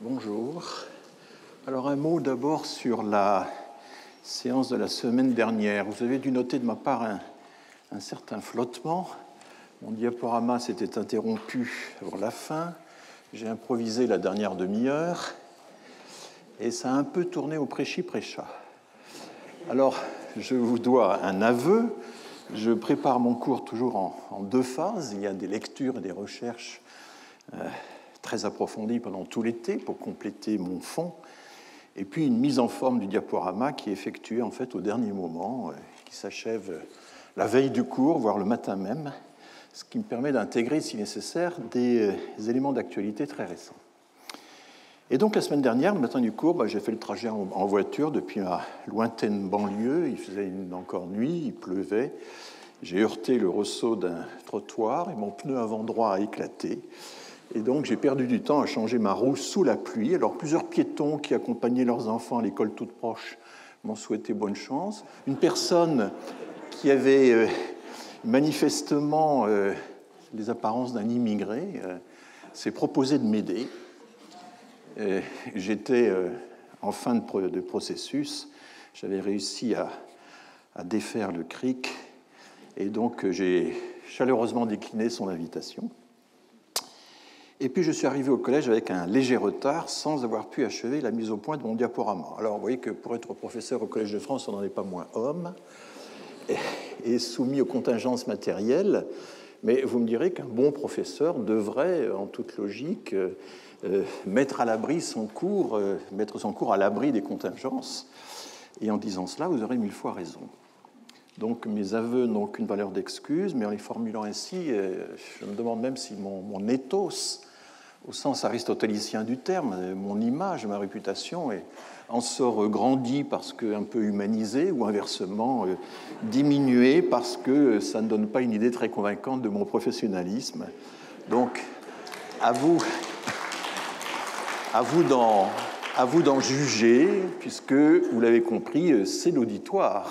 Bonjour. Alors un mot d'abord sur la séance de la semaine dernière. Vous avez dû noter de ma part un certain flottement. Mon diaporama s'était interrompu avant la fin. J'ai improvisé la dernière demi-heure et ça a un peu tourné au prêchi-prêcha. Alors, je vous dois un aveu. Je prépare mon cours toujours en deux phases. Il y a des lectures et des recherches très approfondies pendant tout l'été pour compléter mon fond. Et puis une mise en forme du diaporama qui est effectuée en fait au dernier moment, qui s'achève la veille du cours, voire le matin même, ce qui me permet d'intégrer, si nécessaire, des éléments d'actualité très récents. Et donc la semaine dernière, le matin du cours, j'ai fait le trajet en voiture depuis ma lointaine banlieue. Il faisait encore nuit, il pleuvait. J'ai heurté le ressaut d'un trottoir et mon pneu avant droit a éclaté. Et donc j'ai perdu du temps à changer ma roue sous la pluie. Alors plusieurs piétons qui accompagnaient leurs enfants à l'école toute proche m'ont souhaité bonne chance. Une personne qui avait manifestement les apparences d'un immigré s'est proposé de m'aider. J'étais en fin de processus, j'avais réussi à défaire le cric, et donc j'ai chaleureusement décliné son invitation. Et puis je suis arrivé au collège avec un léger retard, sans avoir pu achever la mise au point de mon diaporama. Alors vous voyez que pour être professeur au Collège de France, on n'en est pas moins homme, et soumis aux contingences matérielles, mais vous me direz qu'un bon professeur devrait, en toute logique, mettre son cours à l'abri des contingences. Et en disant cela, vous aurez 1000 fois raison. Donc mes aveux n'ont qu'une valeur d'excuse, mais en les formulant ainsi, je me demande même si mon ethos, au sens aristotélicien du terme, mon image, ma réputation, en sort grandi parce qu'un peu humanisé, ou inversement diminué parce que ça ne donne pas une idée très convaincante de mon professionnalisme. Donc, à vous d'en juger, puisque, vous l'avez compris, c'est l'auditoire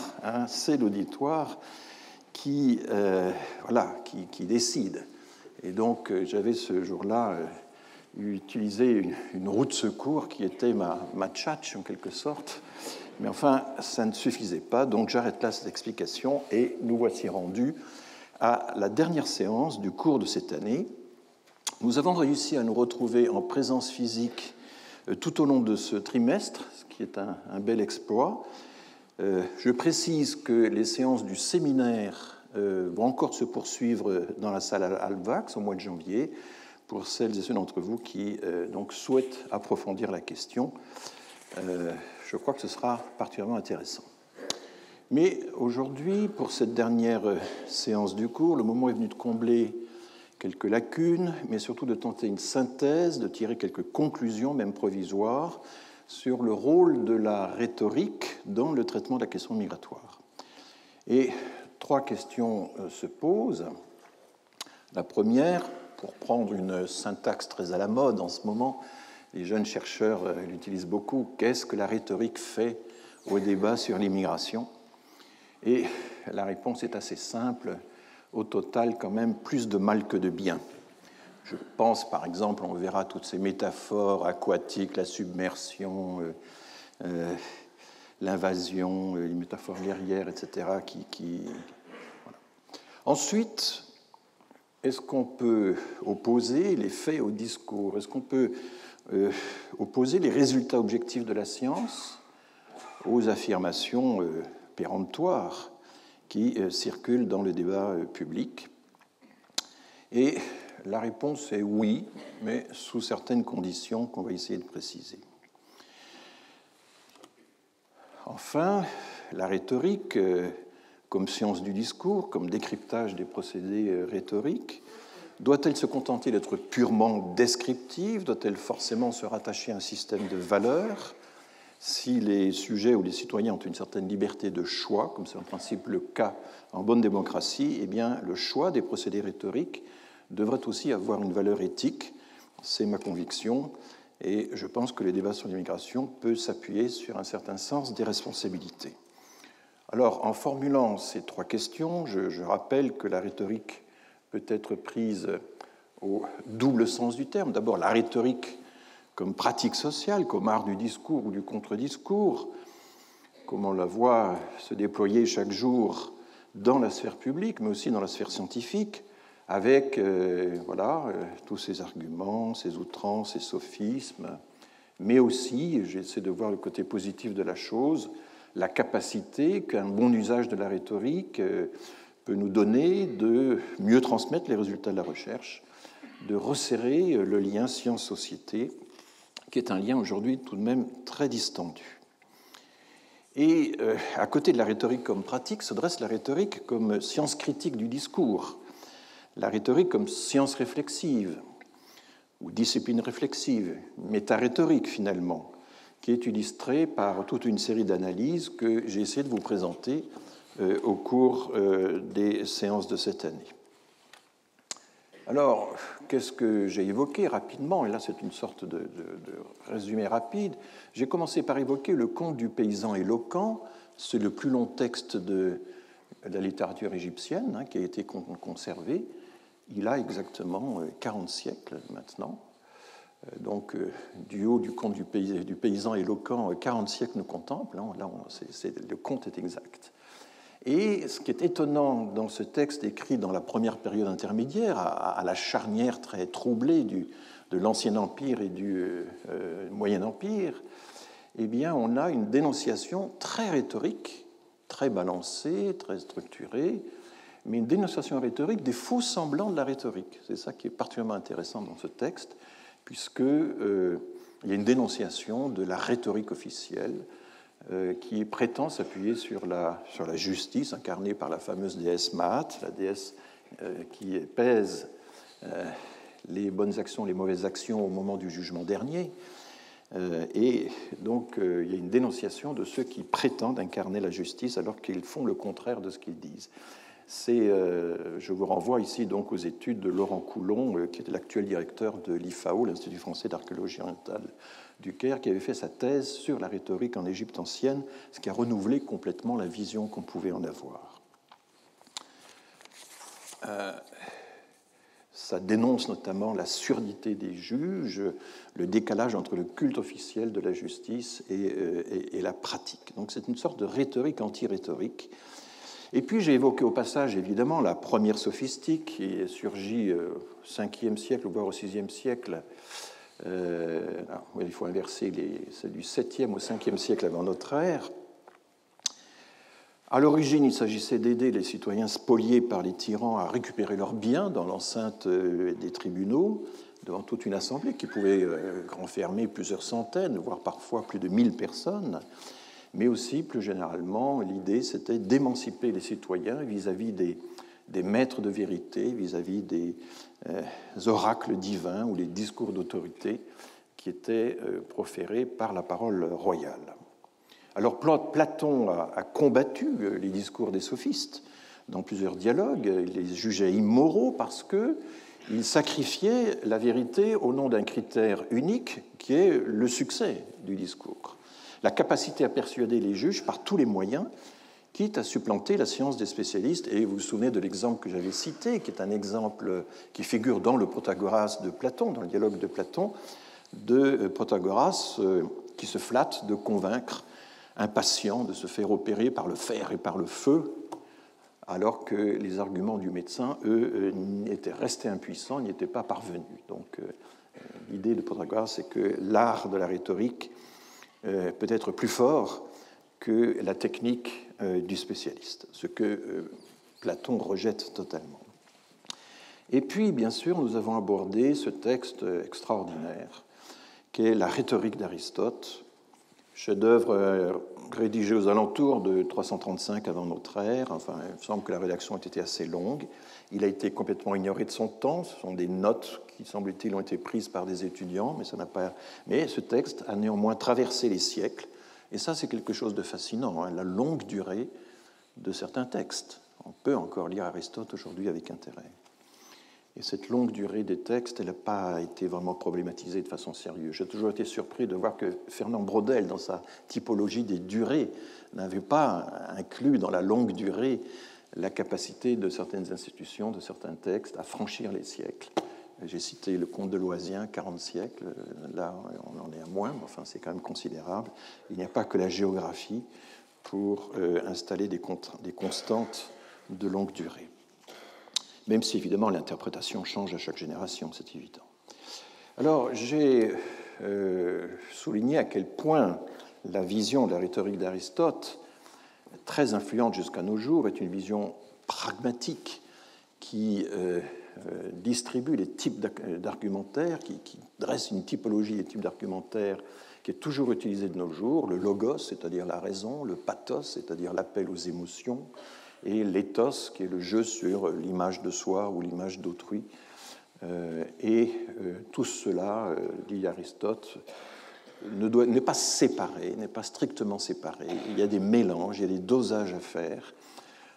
qui décide. Et donc, j'avais ce jour-là utilisé une roue de secours qui était ma tchatche, en quelque sorte. Mais enfin, ça ne suffisait pas, donc j'arrête là cette explication et nous voici rendus à la dernière séance du cours de cette année. Nous avons réussi à nous retrouver en présence physique tout au long de ce trimestre, ce qui est un bel exploit. Je précise que les séances du séminaire vont encore se poursuivre dans la salle Alvax au mois de janvier, pour celles et ceux d'entre vous qui donc souhaitent approfondir la question. Je crois que ce sera particulièrement intéressant. Mais aujourd'hui, pour cette dernière séance du cours, le moment est venu de combler quelques lacunes, mais surtout de tenter une synthèse, de tirer quelques conclusions, même provisoires, sur le rôle de la rhétorique dans le traitement de la question migratoire. Et 3 questions se posent. La première, pour prendre une syntaxe très à la mode en ce moment, les jeunes chercheurs l'utilisent beaucoup, qu'est-ce que la rhétorique fait au débat sur l'immigration ? Et la réponse est assez simple. Au total, quand même, plus de mal que de bien. Je pense, par exemple, on verra toutes ces métaphores aquatiques, la submersion, l'invasion, les métaphores guerrières, etc. Voilà. Ensuite, est-ce qu'on peut opposer les faits au discours ? Est-ce qu'on peut opposer les résultats objectifs de la science aux affirmations péremptoires qui circulent dans le débat public? Et la réponse est oui, mais sous certaines conditions qu'on va essayer de préciser. Enfin, la rhétorique, comme science du discours, comme décryptage des procédés rhétoriques, doit-elle se contenter d'être purement descriptive ? Doit-elle forcément se rattacher à un système de valeurs ? Si les sujets ou les citoyens ont une certaine liberté de choix, comme c'est en principe le cas en bonne démocratie, eh bien, le choix des procédés rhétoriques devrait aussi avoir une valeur éthique. C'est ma conviction. Et je pense que le débat sur l'immigration peut s'appuyer sur un certain sens des responsabilités. Alors, en formulant ces 3 questions, je rappelle que la rhétorique peut être prise au double sens du terme. D'abord, la rhétorique comme pratique sociale, comme art du discours ou du contre-discours, comme on la voit se déployer chaque jour dans la sphère publique, mais aussi dans la sphère scientifique, avec tous ces arguments, ces outrances, ces sophismes, mais aussi, j'essaie de voir le côté positif de la chose, la capacité qu'un bon usage de la rhétorique peut nous donner de mieux transmettre les résultats de la recherche, de resserrer le lien science-société, qui est un lien aujourd'hui tout de même très distendu. Et à côté de la rhétorique comme pratique, se dresse la rhétorique comme science critique du discours, la rhétorique comme science réflexive, ou discipline réflexive, métarhétorique finalement, qui est illustrée par toute une série d'analyses que j'ai essayé de vous présenter au cours des séances de cette année. Alors, qu'est-ce que j'ai évoqué rapidement? Et là, c'est une sorte de résumé rapide. J'ai commencé par évoquer le conte du paysan éloquent. C'est le plus long texte de la littérature égyptienne qui a été conservé. Il a exactement 40 siècles maintenant. Donc, du haut du conte du paysan éloquent, 40 siècles nous contemplent. Là, le conte est exact. Et ce qui est étonnant dans ce texte écrit dans la première période intermédiaire, à la charnière très troublée de l'Ancien Empire et du Moyen Empire, eh bien, on a une dénonciation très rhétorique, très balancée, très structurée, mais une dénonciation rhétorique des faux semblants de la rhétorique. C'est ça qui est particulièrement intéressant dans ce texte, puisqu'il y a une dénonciation de la rhétorique officielle, qui prétend s'appuyer sur la justice incarnée par la fameuse déesse Maat, la déesse qui pèse les bonnes actions, les mauvaises actions au moment du jugement dernier. Et donc, il y a une dénonciation de ceux qui prétendent incarner la justice alors qu'ils font le contraire de ce qu'ils disent. Je vous renvoie ici donc aux études de Laurent Coulon, qui est l'actuel directeur de l'IFAO, l'Institut français d'archéologie orientale du Caire, qui avait fait sa thèse sur la rhétorique en Égypte ancienne, ce qui a renouvelé complètement la vision qu'on pouvait en avoir. Ça dénonce notamment la surdité des juges, le décalage entre le culte officiel de la justice et la pratique. Donc c'est une sorte de rhétorique anti-rhétorique. Et puis j'ai évoqué au passage évidemment la première sophistique qui surgit au 5e siècle, voire au 6e siècle. Il faut inverser, c'est du 7e au 5e siècle avant notre ère. À l'origine, il s'agissait d'aider les citoyens spoliés par les tyrans à récupérer leurs biens dans l'enceinte des tribunaux, devant toute une assemblée qui pouvait renfermer plusieurs centaines, voire parfois plus de 1000 personnes. Mais aussi, plus généralement, l'idée, c'était d'émanciper les citoyens vis-à-vis des maîtres de vérité, vis-à-vis des oracles divins ou les discours d'autorité qui étaient proférés par la parole royale. Alors Platon a combattu les discours des sophistes dans plusieurs dialogues. Il les jugeait immoraux parce qu'ils sacrifiaient la vérité au nom d'un critère unique qui est le succès du discours. La capacité à persuader les juges par tous les moyens, quitte à supplanter la science des spécialistes. Et vous vous souvenez de l'exemple que j'avais cité, qui est un exemple qui figure dans le Protagoras de Platon, dans le dialogue de Platon, de Protagoras qui se flatte de convaincre un patient de se faire opérer par le fer et par le feu, alors que les arguments du médecin, eux, étaient restés impuissants, n'y étaient pas parvenus. Donc l'idée de Protagoras, c'est que l'art de la rhétorique peut être plus fort que la technique du spécialiste, ce que Platon rejette totalement. Et puis, bien sûr, nous avons abordé ce texte extraordinaire, qui est la rhétorique d'Aristote, chef-d'œuvre rédigé aux alentours de 335 avant notre ère. Enfin, il me semble que la rédaction a été assez longue. Il a été complètement ignoré de son temps. Ce sont des notes qui, semble-t-il, ont été prises par des étudiants, mais ça n'a pas. Mais ce texte a néanmoins traversé les siècles. Et ça, c'est quelque chose de fascinant, la longue durée de certains textes. On peut encore lire Aristote aujourd'hui avec intérêt. Et cette longue durée des textes, elle n'a pas été vraiment problématisée de façon sérieuse. J'ai toujours été surpris de voir que Fernand Braudel, dans sa typologie des durées, n'avait pas inclus dans la longue durée la capacité de certaines institutions, de certains textes, à franchir les siècles J'ai cité le conte de Loisien, 40 siècles. Là, on en est à moins, mais enfin, c'est quand même considérable. Il n'y a pas que la géographie pour installer des constantes de longue durée. Même si, évidemment, l'interprétation change à chaque génération, c'est évident. Alors, j'ai souligné à quel point la vision de la rhétorique d'Aristote, très influente jusqu'à nos jours, est une vision pragmatique qui distribue les types d'argumentaires, qui dresse une typologie des types d'argumentaires qui est toujours utilisée de nos jours, le logos, c'est-à-dire la raison, le pathos, c'est-à-dire l'appel aux émotions, et l'éthos, qui est le jeu sur l'image de soi ou l'image d'autrui. Tout cela, dit Aristote, n'est pas séparé, n'est pas strictement séparé. Il y a des mélanges, il y a des dosages à faire,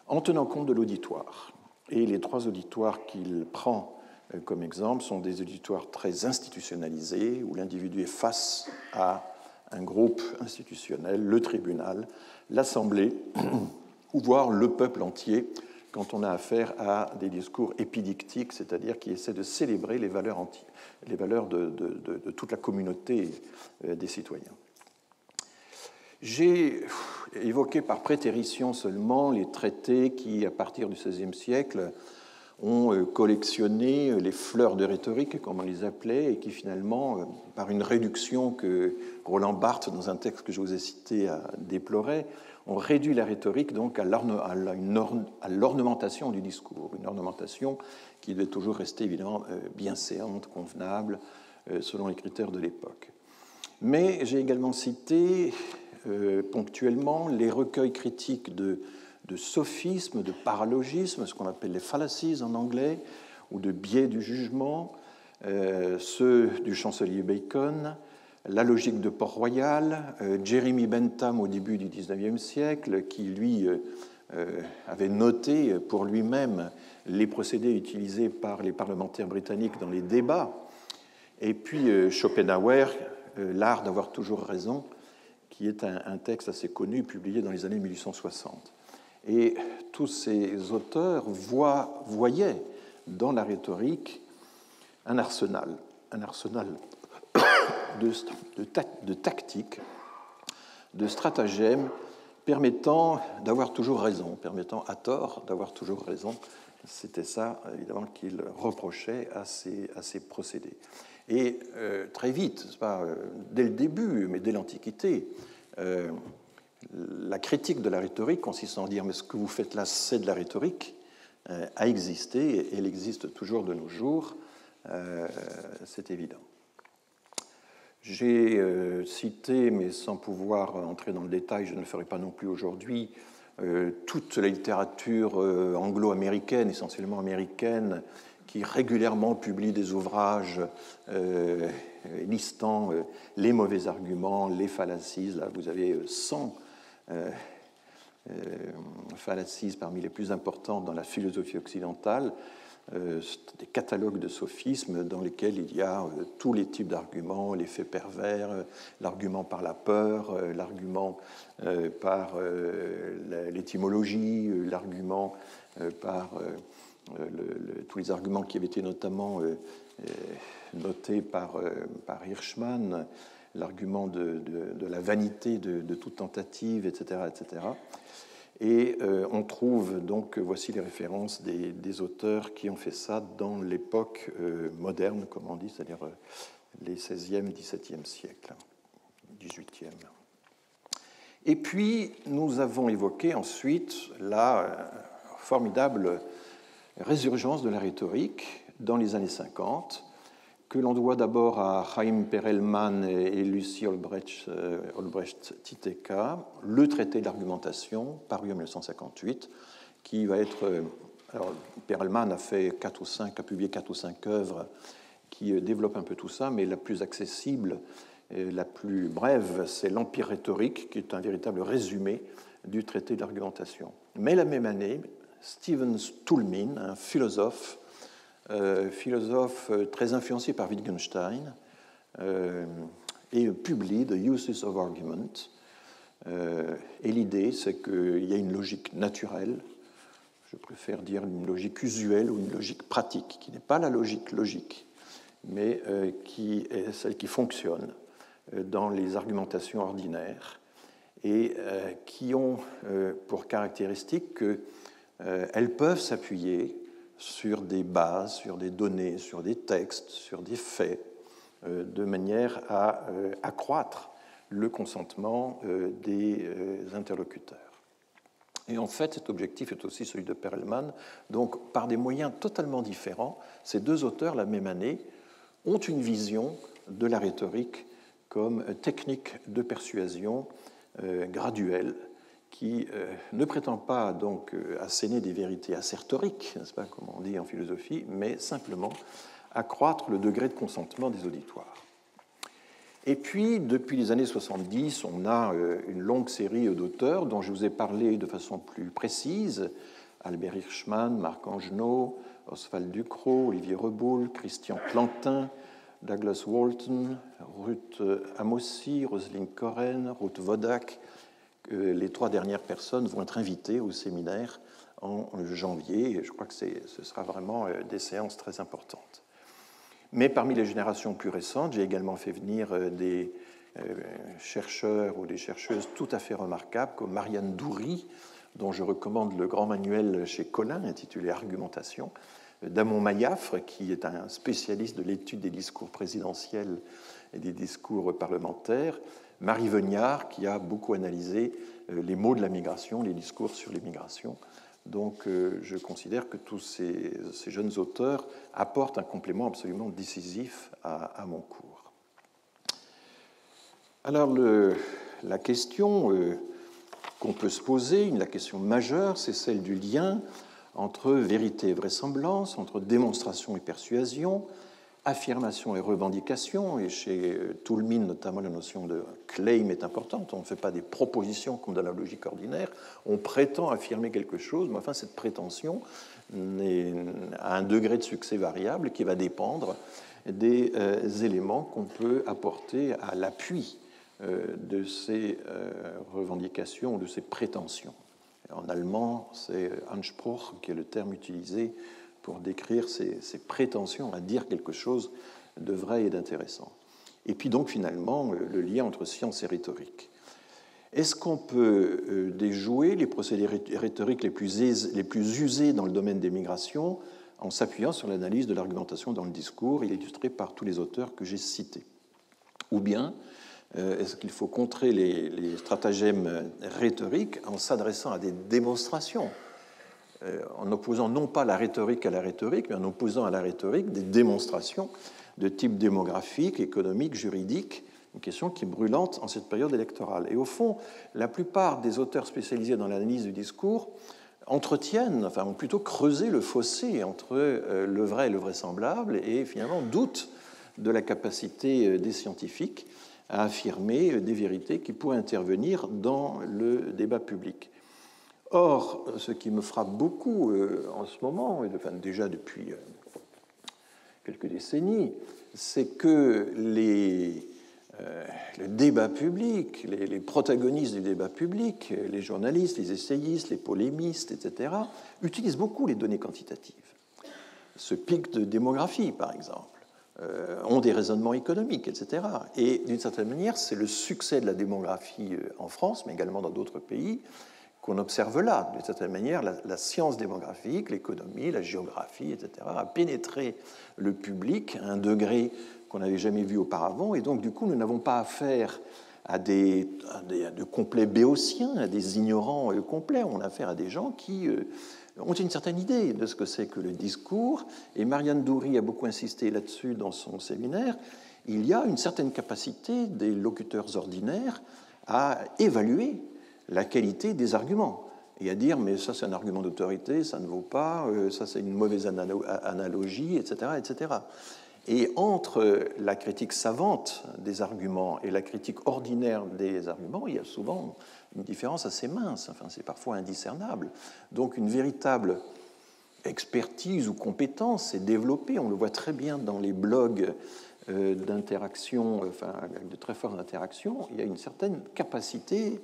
en tenant compte de l'auditoire. Et les trois auditoires qu'il prend comme exemple sont des auditoires très institutionnalisés, où l'individu est face à un groupe institutionnel, le tribunal, l'assemblée, ou voire le peuple entier, quand on a affaire à des discours épidictiques, c'est-à-dire qui essaient de célébrer les valeurs de toute la communauté des citoyens. J'ai évoqué par prétérition seulement les traités qui, à partir du XVIe siècle, ont collectionné les fleurs de rhétorique, comme on les appelait, et qui finalement, par une réduction que Roland Barthes, dans un texte que je vous ai cité, déplorait, ont réduit la rhétorique donc à l'ornementation du discours, une ornementation qui devait toujours rester évidemment bienséante, convenable, selon les critères de l'époque. Mais j'ai également cité ponctuellement les recueils critiques de sophismes, de paralogismes, ce qu'on appelle les fallacies en anglais, ou de biais du jugement, ceux du chancelier Bacon, la logique de Port-Royal, Jeremy Bentham au début du XIXe siècle, qui lui avait noté pour lui-même les procédés utilisés par les parlementaires britanniques dans les débats, et puis Schopenhauer, L'art d'avoir toujours raison, qui est un texte assez connu, publié dans les années 1860. Et tous ces auteurs voyaient dans la rhétorique un arsenal de tactiques, de stratagèmes permettant d'avoir toujours raison, permettant à tort d'avoir toujours raison. C'était ça, évidemment, qu'il reprochait à ces procédés. Et très vite, pas dès le début, mais dès l'Antiquité, la critique de la rhétorique consistant à dire « mais ce que vous faites là, c'est de la rhétorique », a existé, et elle existe toujours de nos jours, c'est évident. J'ai cité, mais sans pouvoir entrer dans le détail, je ne le ferai pas non plus aujourd'hui, toute la littérature anglo-américaine, essentiellement américaine, qui régulièrement publie des ouvrages listant les mauvais arguments, les fallacies. Là, vous avez 100 fallacies parmi les plus importantes dans la philosophie occidentale, des catalogues de sophismes dans lesquels il y a tous les types d'arguments, les faits pervers, l'argument par la peur, l'argument par l'étymologie, l'argument par tous les arguments qui avaient été notamment notés par Hirschman, l'argument de la vanité de toute tentative, etc., etc. Et on trouve donc, voici les références des auteurs qui ont fait ça dans l'époque moderne, comme on dit, c'est-à-dire les 16e, 17e siècles, 18e. Et puis, nous avons évoqué ensuite la formidable résurgence de la rhétorique dans les années 50, que l'on doit d'abord à Chaim Perelman et Lucy Olbrecht-Titeka, le traité d'argumentation, paru en 1958, qui va être... Alors, Perelman a publié 4 ou 5 œuvres qui développent un peu tout ça, mais la plus accessible, la plus brève, c'est l'Empire rhétorique, qui est un véritable résumé du traité d'argumentation. Mais la même année, Stephen Toulmin, un philosophe très influencé par Wittgenstein, et publie The Uses of Argument. Et l'idée, c'est qu'il y a une logique naturelle, je préfère dire une logique usuelle ou une logique pratique, qui n'est pas la logique logique, mais qui est celle qui fonctionne dans les argumentations ordinaires et qui ont pour caractéristique qu'elles peuvent s'appuyer sur des bases, sur des données, sur des textes, sur des faits, de manière à accroître le consentement des interlocuteurs. Et en fait, cet objectif est aussi celui de Perelman. Donc, par des moyens totalement différents, ces deux auteurs, la même année, ont une vision de la rhétorique comme technique de persuasion graduelle qui ne prétend pas donc asséner des vérités assertoriques, n'est-ce pas, comme on dit en philosophie, mais simplement accroître le degré de consentement des auditoires. Et puis, depuis les années 70, on a une longue série d'auteurs dont je vous ai parlé de façon plus précise: Albert Hirschman, Marc Angenot, Oswald Ducrot, Olivier Reboul, Christian Plantin, Douglas Walton, Ruth Amossi, Roselyne Koren, Ruth Wodak. Les trois dernières personnes vont être invitées au séminaire en janvier, et je crois que ce sera vraiment des séances très importantes. Mais parmi les générations plus récentes, j'ai également fait venir des chercheurs ou des chercheuses tout à fait remarquables, comme Marianne Doury, dont je recommande le grand manuel chez Collin, intitulé Argumentation, Damon Mayafre, qui est un spécialiste de l'étude des discours présidentiels et des discours parlementaires, Marie Veniard, qui a beaucoup analysé les mots de la migration, les discours sur les migrations. Donc, je considère que tous ces jeunes auteurs apportent un complément absolument décisif à mon cours. Alors, la question qu'on peut se poser, la question majeure, c'est celle du lien entre vérité et vraisemblance, entre démonstration et persuasion, affirmation et revendication, et chez Toulmin notamment la notion de claim est importante. On ne fait pas des propositions comme dans la logique ordinaire, on prétend affirmer quelque chose, mais enfin cette prétention a un degré de succès variable qui va dépendre des éléments qu'on peut apporter à l'appui de ces revendications ou de ces prétentions. En allemand, c'est Anspruch qui est le terme utilisé pour décrire ces prétentions à dire quelque chose de vrai et d'intéressant. Et puis donc finalement, le lien entre science et rhétorique. Est-ce qu'on peut déjouer les procédés rhétoriques les plus usés dans le domaine des migrations en s'appuyant sur l'analyse de l'argumentation dans le discours, illustrée par tous les auteurs que j'ai cités? Ou bien est-ce qu'il faut contrer les stratagèmes rhétoriques en s'adressant à des démonstrations, en opposant non pas la rhétorique à la rhétorique, mais en opposant à la rhétorique des démonstrations de type démographique, économique, juridique, une question qui est brûlante en cette période électorale. Et au fond, la plupart des auteurs spécialisés dans l'analyse du discours ont plutôt creusé le fossé entre le vrai et le vraisemblable, et finalement doutent de la capacité des scientifiques à affirmer des vérités qui pourraient intervenir dans le débat public. Or, ce qui me frappe beaucoup en ce moment, et déjà depuis quelques décennies, c'est que le débat public, les protagonistes du débat public, les journalistes, les essayistes, les polémistes, etc., utilisent beaucoup les données quantitatives. Ce pic de démographie, par exemple, ont des raisonnements économiques, etc. Et d'une certaine manière, c'est le succès de la démographie en France, mais également dans d'autres pays, qu'on observe là. D'une certaine manière, la science démographique, l'économie, la géographie, etc., a pénétré le public à un degré qu'on n'avait jamais vu auparavant, et donc du coup, nous n'avons pas affaire à de complets béotiens, à des ignorants complets. On a affaire à des gens qui ont une certaine idée de ce que c'est que le discours, et Marianne Doury a beaucoup insisté là-dessus dans son séminaire. Il y a une certaine capacité des locuteurs ordinaires à évaluer la qualité des arguments et à dire mais ça c'est un argument d'autorité, ça ne vaut pas, ça c'est une mauvaise analogie, etc., etc. Et entre la critique savante des arguments et la critique ordinaire des arguments, il y a souvent une différence assez mince, enfin c'est parfois indiscernable. Donc une véritable expertise ou compétence est développée, on le voit très bien dans les blogs d'interaction, enfin avec de très fortes interactions, il y a une certaine capacité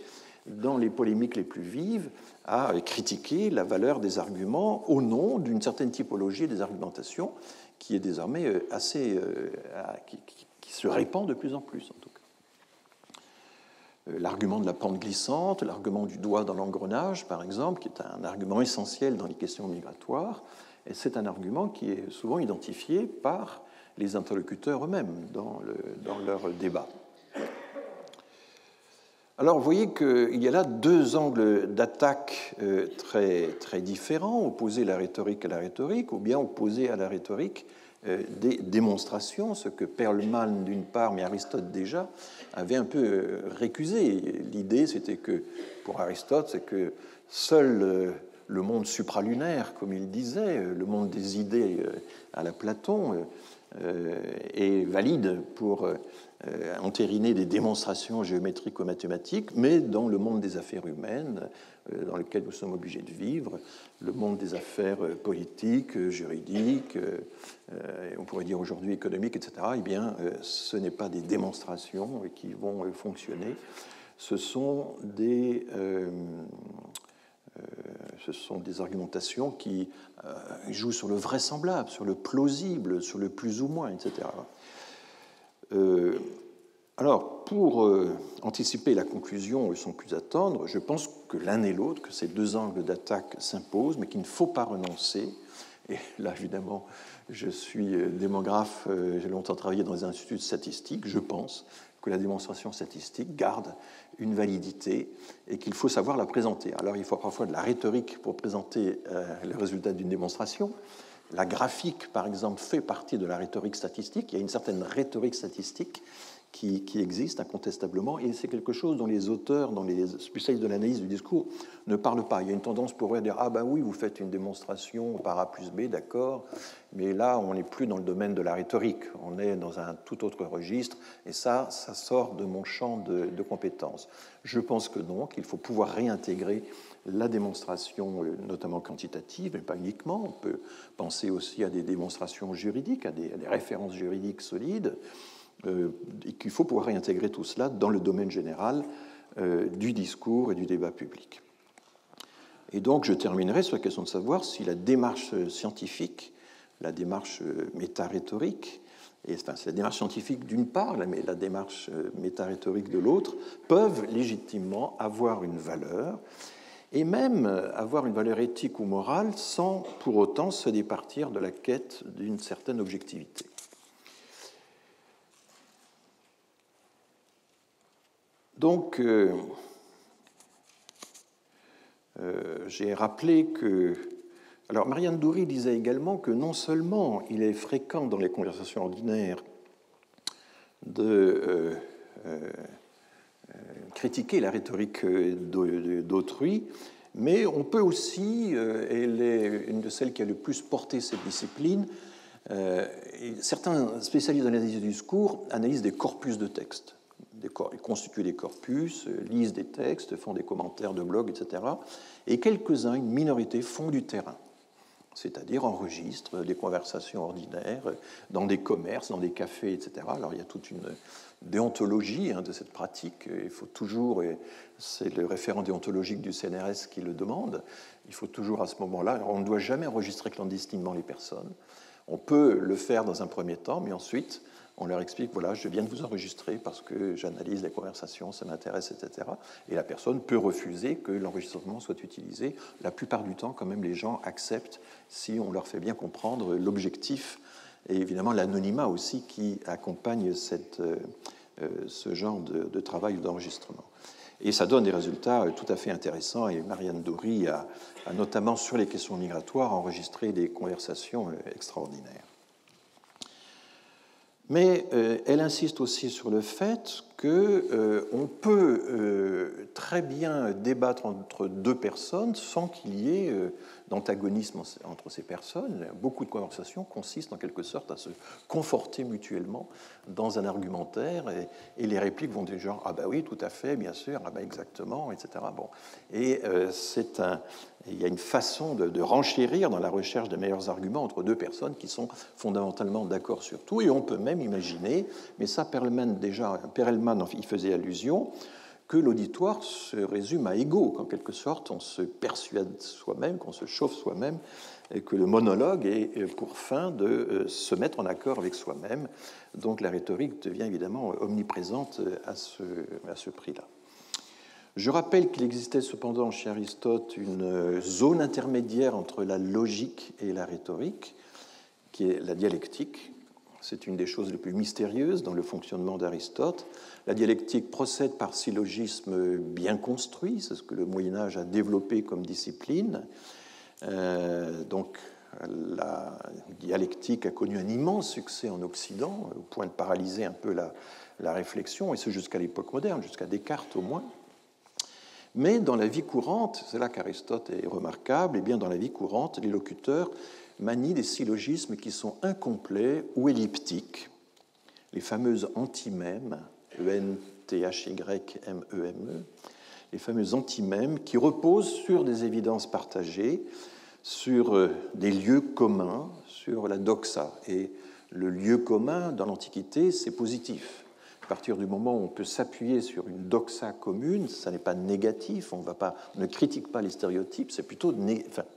dans les polémiques les plus vives à critiquer la valeur des arguments au nom d'une certaine typologie des argumentations qui est désormais qui se répand de plus en plus, en tout cas. L'argument de la pente glissante, l'argument du doigt dans l'engrenage, par exemple, qui est un argument essentiel dans les questions migratoires, et c'est un argument qui est souvent identifié par les interlocuteurs eux-mêmes dans leur débat. Alors, vous voyez qu'il y a là deux angles d'attaque très, très différents, opposés à la rhétorique, ou bien opposés à la rhétorique des démonstrations, ce que Perlman d'une part, mais Aristote déjà, avait un peu récusé. L'idée, c'était que, pour Aristote, c'est que seul le monde supralunaire, comme il disait, le monde des idées à la Platon, est valide pour entériner des démonstrations géométrico-mathématiques, mais dans le monde des affaires humaines, dans lequel nous sommes obligés de vivre, le monde des affaires politiques, juridiques, on pourrait dire aujourd'hui économiques, etc., eh bien, ce n'est pas des démonstrations qui vont fonctionner, ce sont des argumentations qui jouent sur le vraisemblable, sur le plausible, sur le plus ou moins, etc. Alors, pour anticiper la conclusion sans plus attendre, je pense que l'un et l'autre, que ces deux angles d'attaque s'imposent, mais qu'il ne faut pas renoncer. Et là, évidemment, je suis démographe, j'ai longtemps travaillé dans un institut de statistique, je pense que la démonstration statistique garde une validité et qu'il faut savoir la présenter. Alors, il faut parfois de la rhétorique pour présenter le résultat d'une démonstration. La graphique, par exemple, fait partie de la rhétorique statistique. Il y a une certaine rhétorique statistique qui existe incontestablement, et c'est quelque chose dont les auteurs, dont les spécialistes de l'analyse du discours ne parlent pas. Il y a une tendance pour eux à dire « Ah ben oui, vous faites une démonstration par A plus B, d'accord, mais là, on n'est plus dans le domaine de la rhétorique, on est dans un tout autre registre, et ça sort de mon champ de compétences. » Je pense que non, qu'il faut pouvoir réintégrer la démonstration, notamment quantitative, mais pas uniquement. On peut penser aussi à des démonstrations juridiques, à des références juridiques solides, et qu'il faut pouvoir réintégrer tout cela dans le domaine général du discours et du débat public. Et donc, je terminerai sur la question de savoir si la démarche scientifique, la démarche métarhétorique, c'est la démarche scientifique d'une part, la démarche métarhétorique de l'autre, peuvent légitimement avoir une valeur, et même avoir une valeur éthique ou morale sans pour autant se départir de la quête d'une certaine objectivité. Donc, j'ai rappelé que... Alors, Marianne Doury disait également que non seulement il est fréquent dans les conversations ordinaires de critiquer la rhétorique d'autrui, mais on peut aussi, elle est une de celles qui a le plus porté cette discipline, certains spécialistes de l'analyse du discours analysent des corpus de textes. Ils constituent des corpus, lisent des textes, font des commentaires de blog, etc. Et quelques-uns, une minorité, font du terrain, c'est-à-dire enregistrent des conversations ordinaires dans des commerces, dans des cafés, etc. Alors il y a toute une déontologie de cette pratique. Il faut toujours, et c'est le référent déontologique du CNRS qui le demande, il faut toujours à ce moment-là, on ne doit jamais enregistrer clandestinement les personnes. On peut le faire dans un premier temps, mais ensuite, on leur explique, voilà, je viens de vous enregistrer parce que j'analyse les conversations, ça m'intéresse, etc. Et la personne peut refuser que l'enregistrement soit utilisé. La plupart du temps, quand même, les gens acceptent si on leur fait bien comprendre l'objectif et évidemment l'anonymat aussi qui accompagne ce genre de travail d'enregistrement. Et ça donne des résultats tout à fait intéressants. Et Marianne Doury a notamment sur les questions migratoires enregistré des conversations extraordinaires. Mais elle insiste aussi sur le fait qu'on peut très bien débattre entre deux personnes sans qu'il y ait d'antagonisme entre ces personnes. Beaucoup de conversations consistent en quelque sorte à se conforter mutuellement dans un argumentaire et les répliques vont du genre « Ah ben oui, tout à fait, bien sûr, ah ben exactement, etc. » Bon. Et il y a une façon de renchérir dans la recherche des meilleurs arguments entre deux personnes qui sont fondamentalement d'accord sur tout. Et on peut même imaginer, mais ça Perelman y faisait allusion, que l'auditoire se résume à égaux, qu'en quelque sorte on se persuade soi-même, qu'on se chauffe soi-même, et que le monologue est pour fin de se mettre en accord avec soi-même. Donc la rhétorique devient évidemment omniprésente à ce prix-là. Je rappelle qu'il existait cependant chez Aristote une zone intermédiaire entre la logique et la rhétorique, qui est la dialectique. C'est une des choses les plus mystérieuses dans le fonctionnement d'Aristote. La dialectique procède par syllogismes bien construits, c'est ce que le Moyen-Âge a développé comme discipline. Donc, la dialectique a connu un immense succès en Occident, au point de paralyser un peu la réflexion, et ce jusqu'à l'époque moderne, jusqu'à Descartes au moins. Mais dans la vie courante, c'est là qu'Aristote est remarquable, et bien dans la vie courante, les locuteurs manient des syllogismes qui sont incomplets ou elliptiques, les fameuses antimèmes, E-N-T-H-Y-M-E-M-E, les fameuses antimèmes qui reposent sur des évidences partagées, sur des lieux communs, sur la doxa. Et le lieu commun dans l'Antiquité, c'est positif. À partir du moment où on peut s'appuyer sur une doxa commune, ça n'est pas négatif, on ne critique pas les stéréotypes, c'est plutôt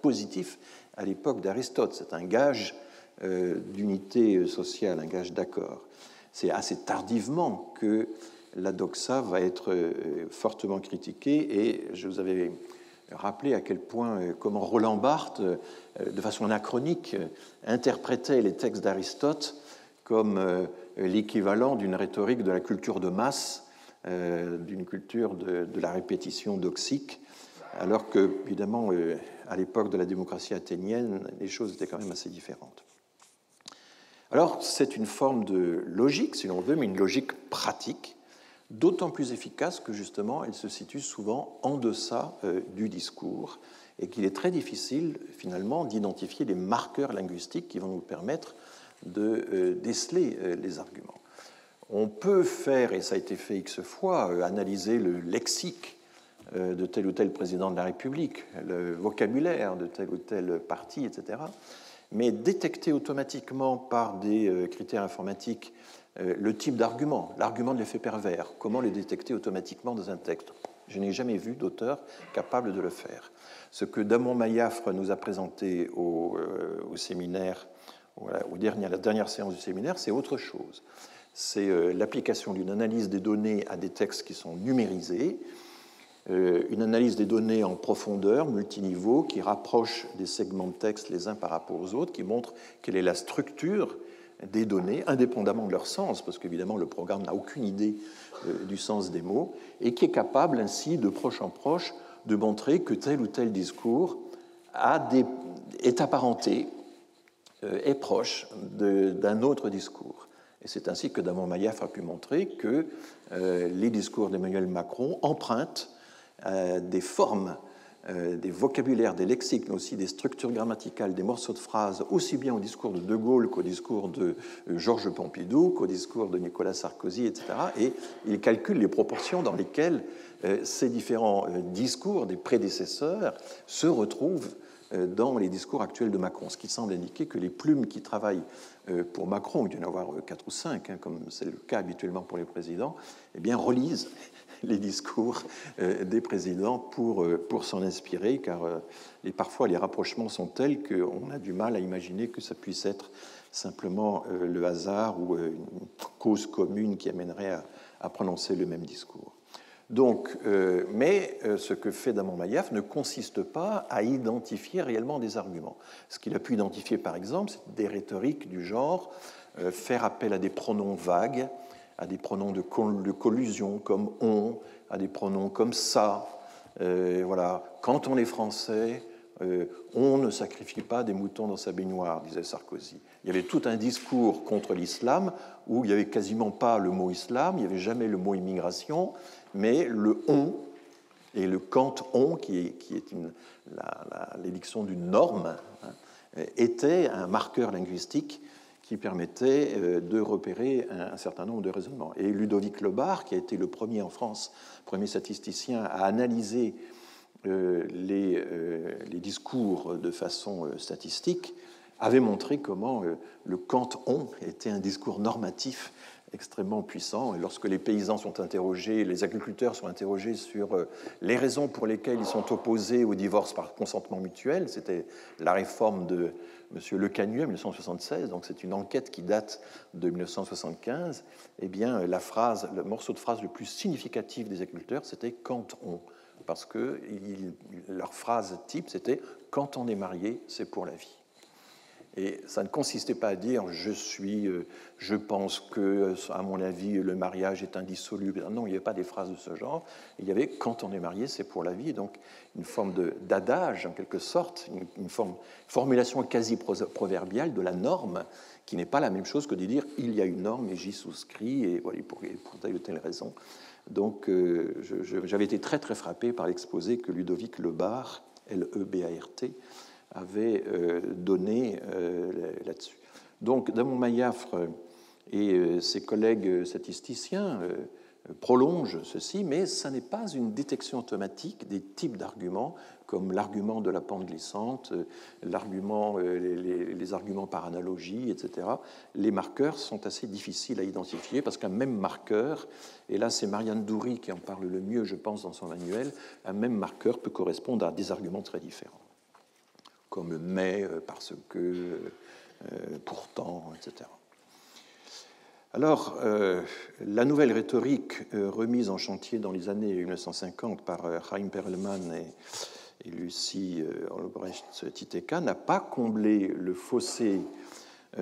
positif à l'époque d'Aristote. C'est un gage d'unité sociale, un gage d'accord. C'est assez tardivement que la doxa va être fortement critiquée, et je vous avais rappelé à quel point, comment Roland Barthes, de façon anachronique, interprétait les textes d'Aristote comme l'équivalent d'une rhétorique de la culture de masse, d'une culture de la répétition doxique, alors que, évidemment, à l'époque de la démocratie athénienne, les choses étaient quand même assez différentes. Alors, c'est une forme de logique, si l'on veut, mais une logique pratique, d'autant plus efficace que, justement, elle se situe souvent en deçà du discours, et qu'il est très difficile, finalement, d'identifier les marqueurs linguistiques qui vont nous permettre de déceler les arguments. On peut faire, et ça a été fait X fois, analyser le lexique de tel ou tel président de la République, le vocabulaire de tel ou tel parti, etc. Mais détecter automatiquement par des critères informatiques le type d'argument, l'argument de l'effet pervers, comment le détecter automatiquement dans un texte. Je n'ai jamais vu d'auteur capable de le faire. Ce que Damon Mayafre nous a présenté au séminaire, à la dernière séance du séminaire, c'est autre chose. C'est l'application d'une analyse des données à des textes qui sont numérisés, une analyse des données en profondeur, multiniveau, qui rapproche des segments de texte les uns par rapport aux autres, qui montre quelle est la structure des données, indépendamment de leur sens, parce qu'évidemment le programme n'a aucune idée du sens des mots, et qui est capable ainsi, de proche en proche, de montrer que tel ou tel discours est apparenté, est proche d'un autre discours. Et c'est ainsi que Damon Mayafre a pu montrer que les discours d'Emmanuel Macron empruntent des formes, des vocabulaires, des lexiques, mais aussi des structures grammaticales, des morceaux de phrases, aussi bien au discours de De Gaulle qu'au discours de Georges Pompidou, qu'au discours de Nicolas Sarkozy, etc. Et il calcule les proportions dans lesquelles ces différents discours des prédécesseurs se retrouvent dans les discours actuels de Macron, ce qui semble indiquer que les plumes qui travaillent pour Macron, il doit y en avoir 4 ou 5, comme c'est le cas habituellement pour les présidents, eh bien, relisent les discours des présidents pour s'en inspirer, car parfois les rapprochements sont tels qu'on a du mal à imaginer que ça puisse être simplement le hasard ou une cause commune qui amènerait à prononcer le même discours. Donc, mais ce que fait Damon Mayafre ne consiste pas à identifier réellement des arguments. Ce qu'il a pu identifier, par exemple, c'est des rhétoriques du genre faire appel à des pronoms vagues, à des pronoms de collusion comme on, à des pronoms comme ça. Voilà. Quand on est français, on ne sacrifie pas des moutons dans sa baignoire, disait Sarkozy. Il y avait tout un discours contre l'islam où il n'y avait quasiment pas le mot islam, il n'y avait jamais le mot immigration, mais le on et le quand on, qui est l'édiction d'une norme, était un marqueur linguistique qui permettait de repérer un certain nombre de raisonnements. Et Ludovic Lebard, qui a été le premier en France, premier statisticien à analyser les discours de façon statistique, avait montré comment le quand-on était un discours normatif extrêmement puissant. Et lorsque les paysans sont interrogés, les agriculteurs sont interrogés sur les raisons pour lesquelles ils sont opposés au divorce par consentement mutuel, c'était la réforme de M. Lecagnieu en 1976, donc c'est une enquête qui date de 1975, eh bien le morceau de phrase le plus significatif des agriculteurs, c'était « quand on », parce que leur phrase type, c'était « quand on est marié, c'est pour la vie ». Et ça ne consistait pas à dire je pense que, à mon avis, le mariage est indissoluble. Non, il n'y avait pas des phrases de ce genre. Il y avait quand on est marié, c'est pour la vie. Donc une forme d'adage, en quelque sorte, une formulation quasi proverbiale de la norme, qui n'est pas la même chose que de dire il y a une norme et j'y souscris, et voilà, pour telle ou telle raison. Donc j'avais été très très frappé par l'exposé que Ludovic Lebart, Lebart, avait donné là-dessus. Donc, Damon Mayafre et ses collègues statisticiens prolongent ceci, mais ce n'est pas une détection automatique des types d'arguments, comme l'argument de la pente glissante, les arguments par analogie, etc. Les marqueurs sont assez difficiles à identifier parce qu'un même marqueur, et là c'est Marianne Doury qui en parle le mieux, je pense, dans son manuel, un même marqueur peut correspondre à des arguments très différents, comme mais, parce que, pourtant, etc. Alors, la nouvelle rhétorique remise en chantier dans les années 1950 par Chaim Perelman et Lucie Olbrecht-Titeka n'a pas comblé le fossé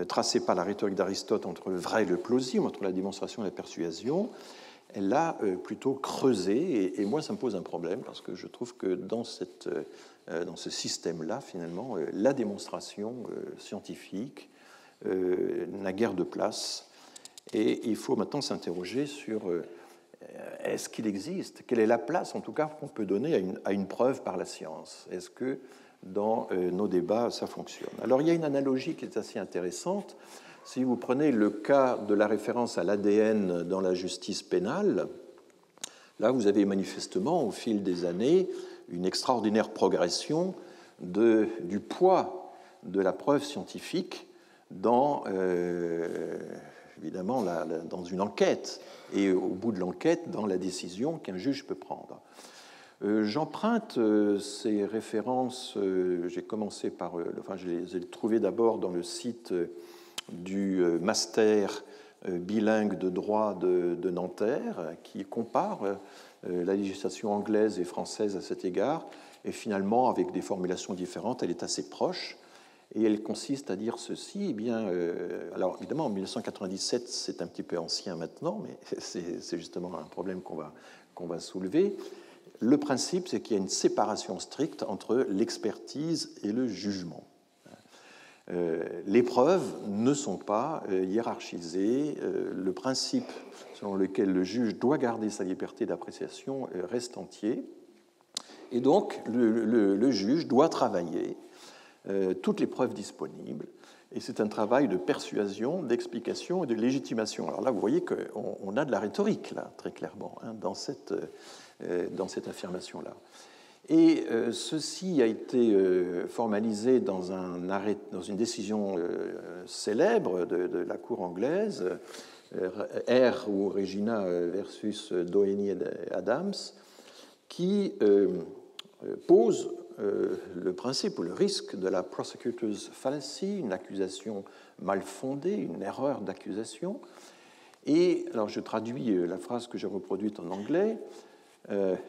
tracé par la rhétorique d'Aristote entre le vrai et le plausible, entre la démonstration et la persuasion. Elle l'a plutôt creusé, et moi, ça me pose un problème, parce que je trouve que dans ce système-là, finalement, la démonstration scientifique n'a guère de place. Et il faut maintenant s'interroger sur est-ce qu'il existe, quelle est la place, en tout cas, qu'on peut donner à une preuve par la science. Est-ce que dans nos débats, ça fonctionne? Alors, il y a une analogie qui est assez intéressante. Si vous prenez le cas de la référence à l'ADN dans la justice pénale, là, vous avez manifestement, au fil des années, une extraordinaire progression du poids de la preuve scientifique dans, évidemment, dans une enquête, et au bout de l'enquête, dans la décision qu'un juge peut prendre. J'emprunte ces références, j'ai commencé par, je les ai trouvées d'abord dans le site du master bilingue de droit de Nanterre, qui compare la législation anglaise et française à cet égard, et finalement, avec des formulations différentes, elle est assez proche, et elle consiste à dire ceci, eh bien, alors évidemment, en 1997, c'est un petit peu ancien maintenant, mais c'est justement un problème qu'on va soulever. Le principe, c'est qu'il y a une séparation stricte entre l'expertise et le jugement. Les preuves ne sont pas hiérarchisées. Le principe selon lequel le juge doit garder sa liberté d'appréciation reste entier. Et donc, le juge doit travailler toutes les preuves disponibles. Et c'est un travail de persuasion, d'explication et de légitimation. Alors là, vous voyez qu'on a de la rhétorique, là, très clairement, hein, dans cette affirmation-là. Et ceci a été formalisé dans une décision célèbre de la Cour anglaise, R ou Regina versus Doheny et Adams, qui pose le principe ou le risque de la prosecutor's fallacy, une accusation mal fondée, une erreur d'accusation. Et alors je traduis la phrase que j'ai reproduite en anglais.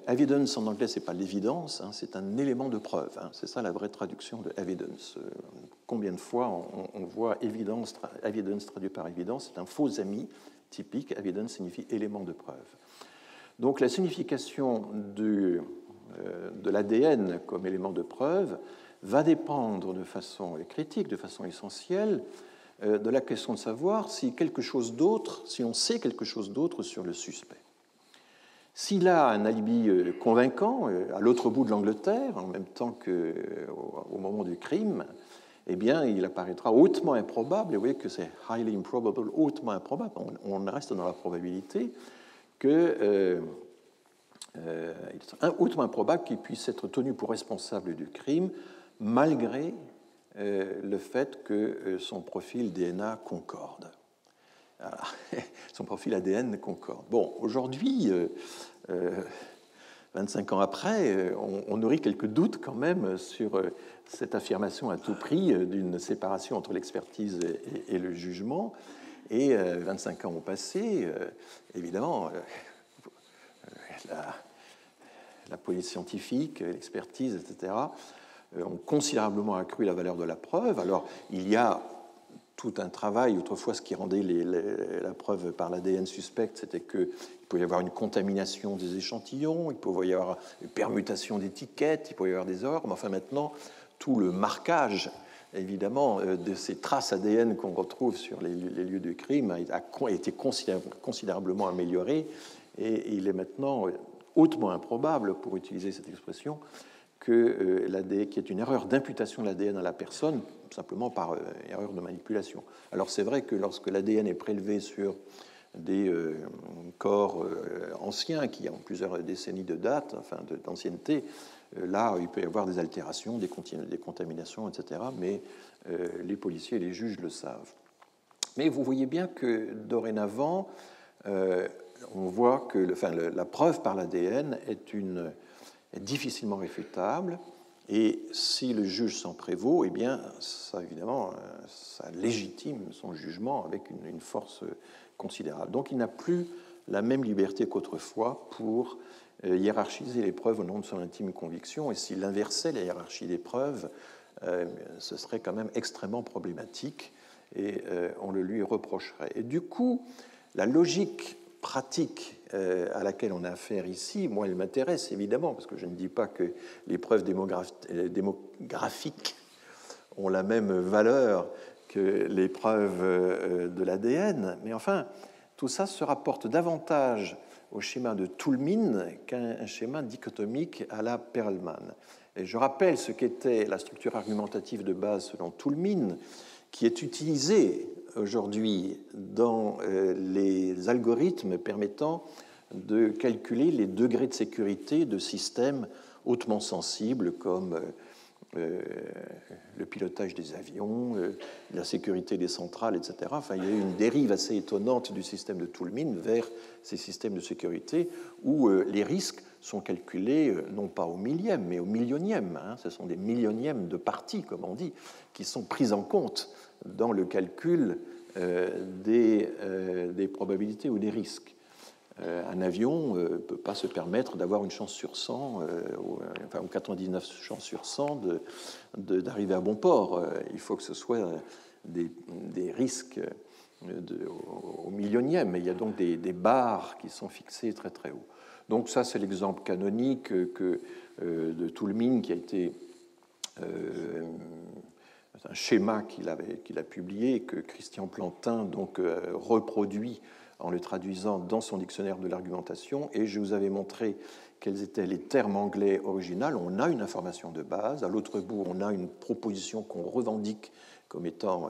Evidence en anglais, ce n'est pas l'évidence, hein, c'est un élément de preuve. Hein, c'est ça la vraie traduction de evidence. Combien de fois on voit evidence traduit par évidence? C'est un faux ami typique. Evidence signifie élément de preuve. Donc la signification de l'ADN comme élément de preuve va dépendre de façon critique, de façon essentielle, de la question de savoir si on sait quelque chose d'autre sur le suspect. S'il a un alibi convaincant à l'autre bout de l'Angleterre, en même temps qu'au moment du crime, eh bien, il apparaîtra hautement improbable, et vous voyez que c'est highly improbable, hautement improbable, on reste dans la probabilité hautement improbable qu'il puisse être tenu pour responsable du crime, malgré le fait que son profil DNA concorde. Voilà. Son profil ADN concorde. Bon, aujourd'hui, 25 ans après, on nourrit quelques doutes quand même sur cette affirmation à tout prix d'une séparation entre l'expertise et le jugement. Et 25 ans ont passé, évidemment, la police scientifique, l'expertise, etc., ont considérablement accru la valeur de la preuve. Alors, il y a tout un travail. Autrefois, ce qui rendait la preuve par l'ADN suspecte, c'était qu'il pouvait y avoir une contamination des échantillons, il pouvait y avoir une permutation d'étiquettes, il pouvait y avoir des erreurs. Mais enfin, maintenant, tout le marquage, évidemment, de ces traces ADN qu'on retrouve sur les lieux du crime a été considérablement amélioré. Et il est maintenant hautement improbable, pour utiliser cette expression, que l'ADN, qui est une erreur d'imputation de l'ADN à la personne, simplement par erreur de manipulation. Alors c'est vrai que lorsque l'ADN est prélevé sur des corps anciens, qui ont plusieurs décennies de date, enfin d'ancienneté, là il peut y avoir des altérations, des contaminations, etc. Mais les policiers et les juges le savent. Mais vous voyez bien que dorénavant, on voit que la preuve par l'ADN est difficilement réfutable, et si le juge s'en prévaut, eh bien, ça, évidemment, ça légitime son jugement avec une force considérable. Donc il n'a plus la même liberté qu'autrefois pour hiérarchiser les preuves au nom de son intime conviction, et s'il inversait la hiérarchie des preuves, ce serait quand même extrêmement problématique, et on le lui reprocherait. Et du coup, la logique pratique à laquelle on a affaire ici, moi, elle m'intéresse évidemment, parce que je ne dis pas que les preuves démographiques ont la même valeur que les preuves de l'ADN, mais enfin, tout ça se rapporte davantage au schéma de Toulmin qu'à un schéma dichotomique à la Perelman. Et je rappelle ce qu'était la structure argumentative de base selon Toulmin, qui est utilisée aujourd'hui dans les algorithmes permettant de calculer les degrés de sécurité de systèmes hautement sensibles comme le pilotage des avions, la sécurité des centrales, etc. Enfin, il y a eu une dérive assez étonnante du système de Toulmin vers ces systèmes de sécurité où les risques sont calculés non pas au millième, mais au millionième. Ce sont des millionièmes de parties, comme on dit, qui sont prises en compte dans le calcul des probabilités ou des risques. Un avion ne peut pas se permettre d'avoir une chance sur 100, enfin 99 chances sur 100 d'arriver à bon port. Il faut que ce soit des risques au millionième. Il y a donc des barres qui sont fixées très très haut. Donc ça, c'est l'exemple canonique de Toulmin, qui a été un schéma qu'il a publié, que Christian Plantin donc reproduit en le traduisant dans son dictionnaire de l'argumentation, et je vous avais montré quels étaient les termes anglais originaux. On a une information de base, à l'autre bout, on a une proposition qu'on revendique comme étant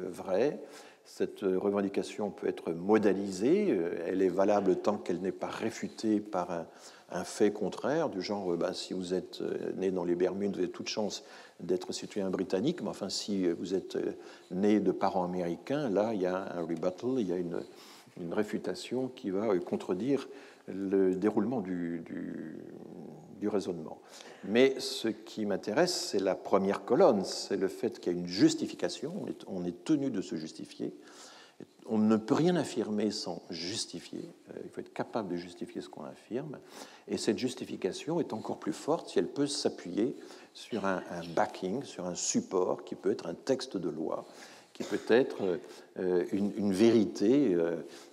vraie. Cette revendication peut être modalisée, elle est valable tant qu'elle n'est pas réfutée par un fait contraire, du genre, si vous êtes né dans les Bermudes, vous avez toute chance d'être citoyen britannique, mais enfin, si vous êtes né de parents américains, là, il y a un rebuttal, il y a une réfutation qui va contredire le déroulement du raisonnement. Mais ce qui m'intéresse, c'est la première colonne, c'est le fait qu'il y a une justification, on est tenu de se justifier. On ne peut rien affirmer sans justifier, il faut être capable de justifier ce qu'on affirme, et cette justification est encore plus forte si elle peut s'appuyer sur un backing, sur un support qui peut être un texte de loi, qui peut être une vérité,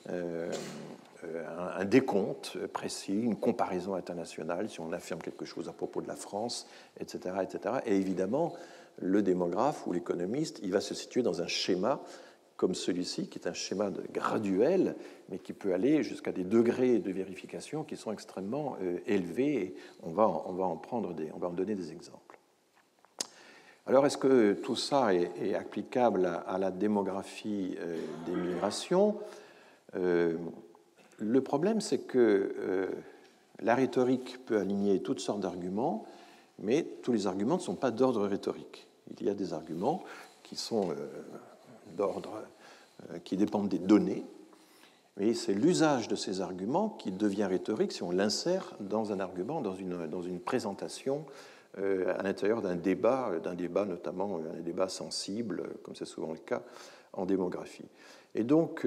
un décompte précis, une comparaison internationale, si on affirme quelque chose à propos de la France, etc., etc. Et évidemment, le démographe ou l'économiste, il va se situer dans un schéma comme celui-ci, qui est un schéma graduel, mais qui peut aller jusqu'à des degrés de vérification qui sont extrêmement élevés. Et on va en donner des exemples. Alors, est-ce que tout ça est applicable à la démographie des migrations ? Le problème, c'est que la rhétorique peut aligner toutes sortes d'arguments, mais tous les arguments ne sont pas d'ordre rhétorique. Il y a des arguments qui sont d'ordre, qui dépendent des données, Mais c'est l'usage de ces arguments qui devient rhétorique si on l'insère dans un argument, dans une présentation à l'intérieur d'un débat notamment un débat sensible, comme c'est souvent le cas en démographie. Et donc,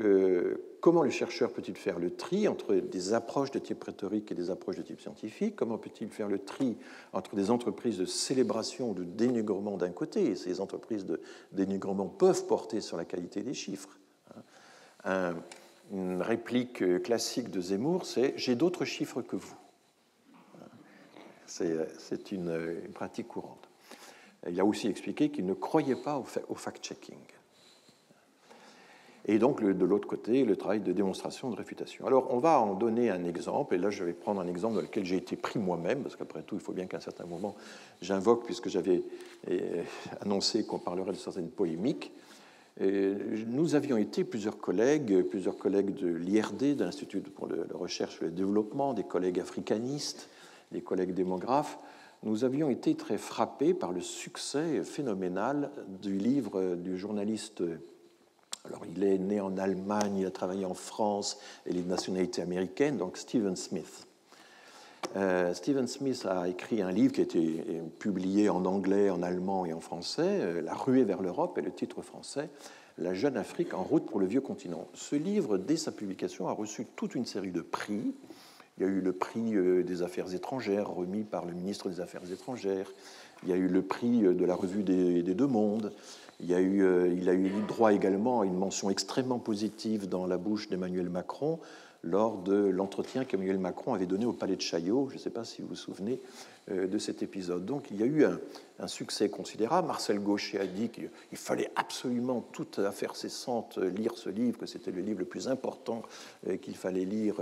comment le chercheur peut-il faire le tri entre des approches de type rhétorique et des approches de type scientifique? Comment peut-il faire le tri entre des entreprises de célébration ou de dénigrement d'un côté, et ces entreprises de dénigrement peuvent porter sur la qualité des chiffres. Une réplique classique de Zemmour, c'est « j'ai d'autres chiffres que vous ». C'est une pratique courante. Il a aussi expliqué qu'il ne croyait pas au fact-checking. Et donc, de l'autre côté, le travail de démonstration, de réfutation. Alors, on va en donner un exemple, et là, je vais prendre un exemple dans lequel j'ai été pris moi-même, parce qu'après tout, il faut bien qu'à un certain moment, j'invoque, puisque j'avais annoncé qu'on parlerait de certaines polémiques. Nous avions été plusieurs collègues de l'IRD, de l'Institut pour la recherche et le développement, des collègues africanistes, des collègues démographes. Nous avions été très frappés par le succès phénoménal du livre du journaliste. Alors, il est né en Allemagne, il a travaillé en France, et il est de nationalité américaine, donc Stephen Smith. Stephen Smith a écrit un livre qui a été publié en anglais, en allemand et en français, La ruée vers l'Europe, est le titre français, La jeune Afrique en route pour le vieux continent. Ce livre, dès sa publication, a reçu toute une série de prix. Il y a eu le prix des Affaires étrangères, remis par le ministre des Affaires étrangères. Il y a eu le prix de la revue des Deux Mondes. Il a eu droit également à une mention extrêmement positive dans la bouche d'Emmanuel Macron lors de l'entretien qu'Emmanuel Macron avait donné au Palais de Chaillot. Je ne sais pas si vous vous souvenez de cet épisode. Donc il y a eu un succès considérable. Marcel Gauchet a dit qu'il fallait absolument, toute affaire cessante, lire ce livre, que c'était le livre le plus important qu'il fallait lire,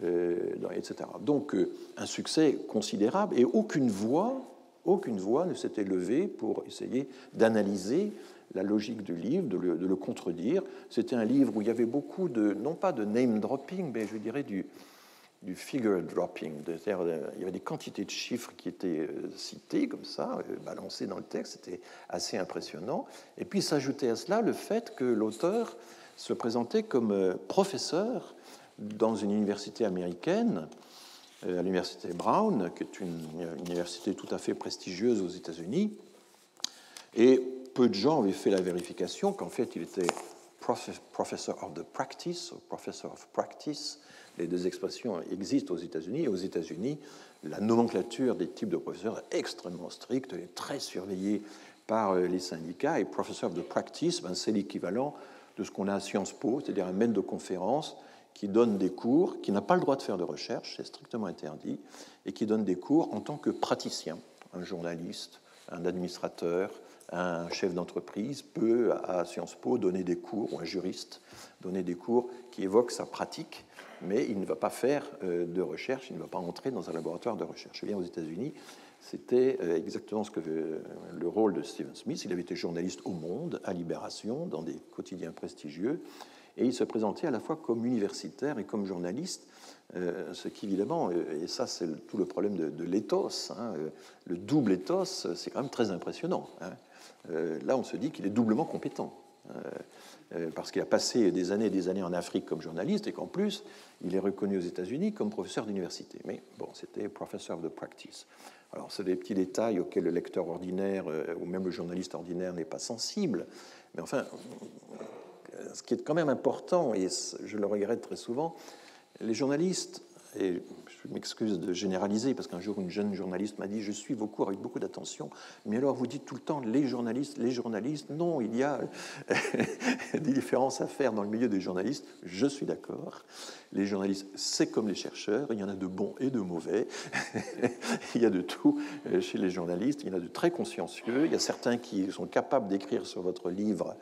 etc. Donc un succès considérable, et aucune voix ne s'était levée pour essayer d'analyser la logique du livre, de le contredire. C'était un livre où il y avait beaucoup non pas de name dropping, mais je dirais du figure dropping. C'est-à-dire, il y avait des quantités de chiffres qui étaient cités comme ça, balancés dans le texte. C'était assez impressionnant. Et puis s'ajoutait à cela le fait que l'auteur se présentait comme professeur dans une université américaine, à l'université Brown, qui est une université tout à fait prestigieuse aux États-Unis. Et peu de gens avaient fait la vérification qu'en fait, il était professor of the practice, ou professor of practice. Les deux expressions existent aux États-Unis. Et aux États-Unis, la nomenclature des types de professeurs est extrêmement stricte, elle est très surveillée par les syndicats. Et professor of the practice, c'est l'équivalent de ce qu'on a à Sciences Po, c'est-à-dire un maître de conférence qui donne des cours, qui n'a pas le droit de faire de recherche, c'est strictement interdit, et qui donne des cours en tant que praticien. Un journaliste, un administrateur, un chef d'entreprise peut, à Sciences Po, donner des cours, ou un juriste, donner des cours qui évoquent sa pratique, mais il ne va pas faire de recherche, il ne va pas entrer dans un laboratoire de recherche. Eh bien, aux États-Unis, c'était exactement le rôle de Stephen Smith. Il avait été journaliste au Monde, à Libération, dans des quotidiens prestigieux, et il se présentait à la fois comme universitaire et comme journaliste, ce qui évidemment, et ça c'est tout le problème de l'éthos, le double éthos, c'est quand même très impressionnant. Là on se dit qu'il est doublement compétent, parce qu'il a passé des années et des années en Afrique comme journaliste, et qu'en plus il est reconnu aux États-Unis comme professeur d'université. Mais bon, c'était professor of the practice. Alors c'est des petits détails auxquels le lecteur ordinaire, ou même le journaliste ordinaire n'est pas sensible, mais enfin, ce qui est quand même important, et je le regrette très souvent, les journalistes, et je m'excuse de généraliser, parce qu'un jour une jeune journaliste m'a dit « Je suis vos cours avec beaucoup d'attention, mais alors vous dites tout le temps les journalistes, les journalistes. » Non, il y a des différences à faire dans le milieu des journalistes, je suis d'accord. Les journalistes, c'est comme les chercheurs, il y en a de bons et de mauvais. Il y a de tout chez les journalistes, il y en a de très consciencieux, il y a certains qui sont capables d'écrire sur votre livre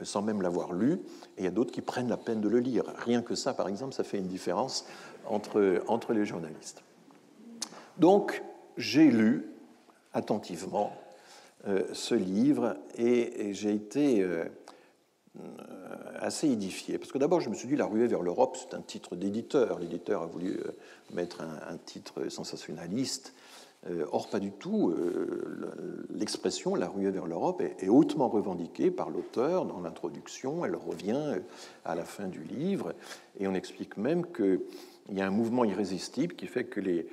sans même l'avoir lu, et il y a d'autres qui prennent la peine de le lire. Rien que ça, par exemple, ça fait une différence entre les journalistes. Donc, j'ai lu attentivement ce livre, et j'ai été assez édifié. Parce que d'abord, je me suis dit, La ruée vers l'Europe, c'est un titre d'éditeur. L'éditeur a voulu mettre un titre sensationnaliste, Or, pas du tout. L'expression « la ruée vers l'Europe » est hautement revendiquée par l'auteur dans l'introduction. Elle revient à la fin du livre. Et on explique même qu'il y a un mouvement irrésistible qui fait que les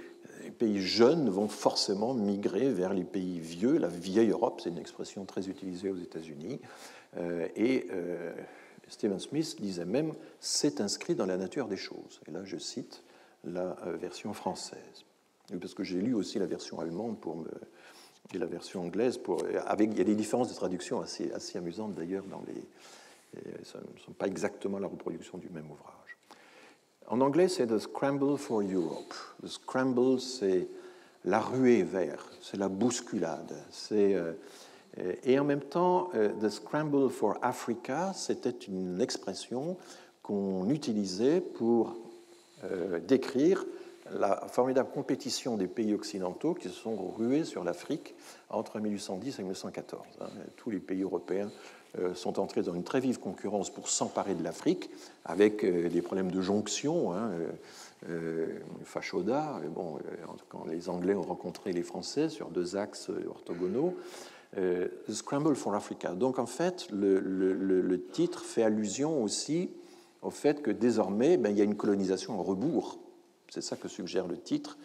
pays jeunes vont forcément migrer vers les pays vieux. La vieille Europe, c'est une expression très utilisée aux États-Unis. Et Stephen Smith disait même « c'est inscrit dans la nature des choses ». Et là, je cite la version française. Parce que j'ai lu aussi la version allemande et la version anglaise. Il y a des différences de traduction assez amusantes d'ailleurs. Ce ne sont pas exactement la reproduction du même ouvrage. En anglais, c'est The Scramble for Europe. The Scramble, c'est la ruée vers, c'est la bousculade. Et en même temps, The Scramble for Africa, c'était une expression qu'on utilisait pour décrire la formidable compétition des pays occidentaux qui se sont rués sur l'Afrique entre 1810 et 1914. Tous les pays européens sont entrés dans une très vive concurrence pour s'emparer de l'Afrique, avec des problèmes de jonction, Fashoda, quand les Anglais ont rencontré les Français sur 2 axes orthogonaux, The Scramble for Africa. Donc en fait, le titre fait allusion aussi au fait que désormais, il y a une colonisation en rebours. C'est ça que suggère le titre.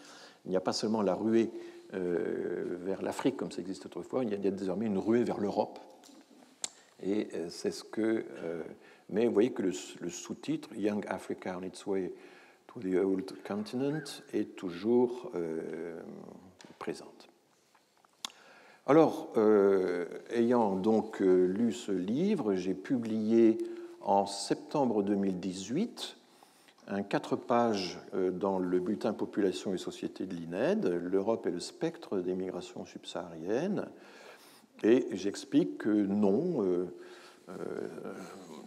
Il n'y a pas seulement la ruée vers l'Afrique, comme ça existait autrefois, il y a désormais une ruée vers l'Europe. Et c'est ce que... mais vous voyez que le sous-titre, Young Africa on its way to the old continent, est toujours présente. Alors, ayant donc lu ce livre, j'ai publié en septembre 2018 un 4 pages dans le bulletin Population et Société de l'INED, l'Europe et le spectre des migrations subsahariennes. Et j'explique que non,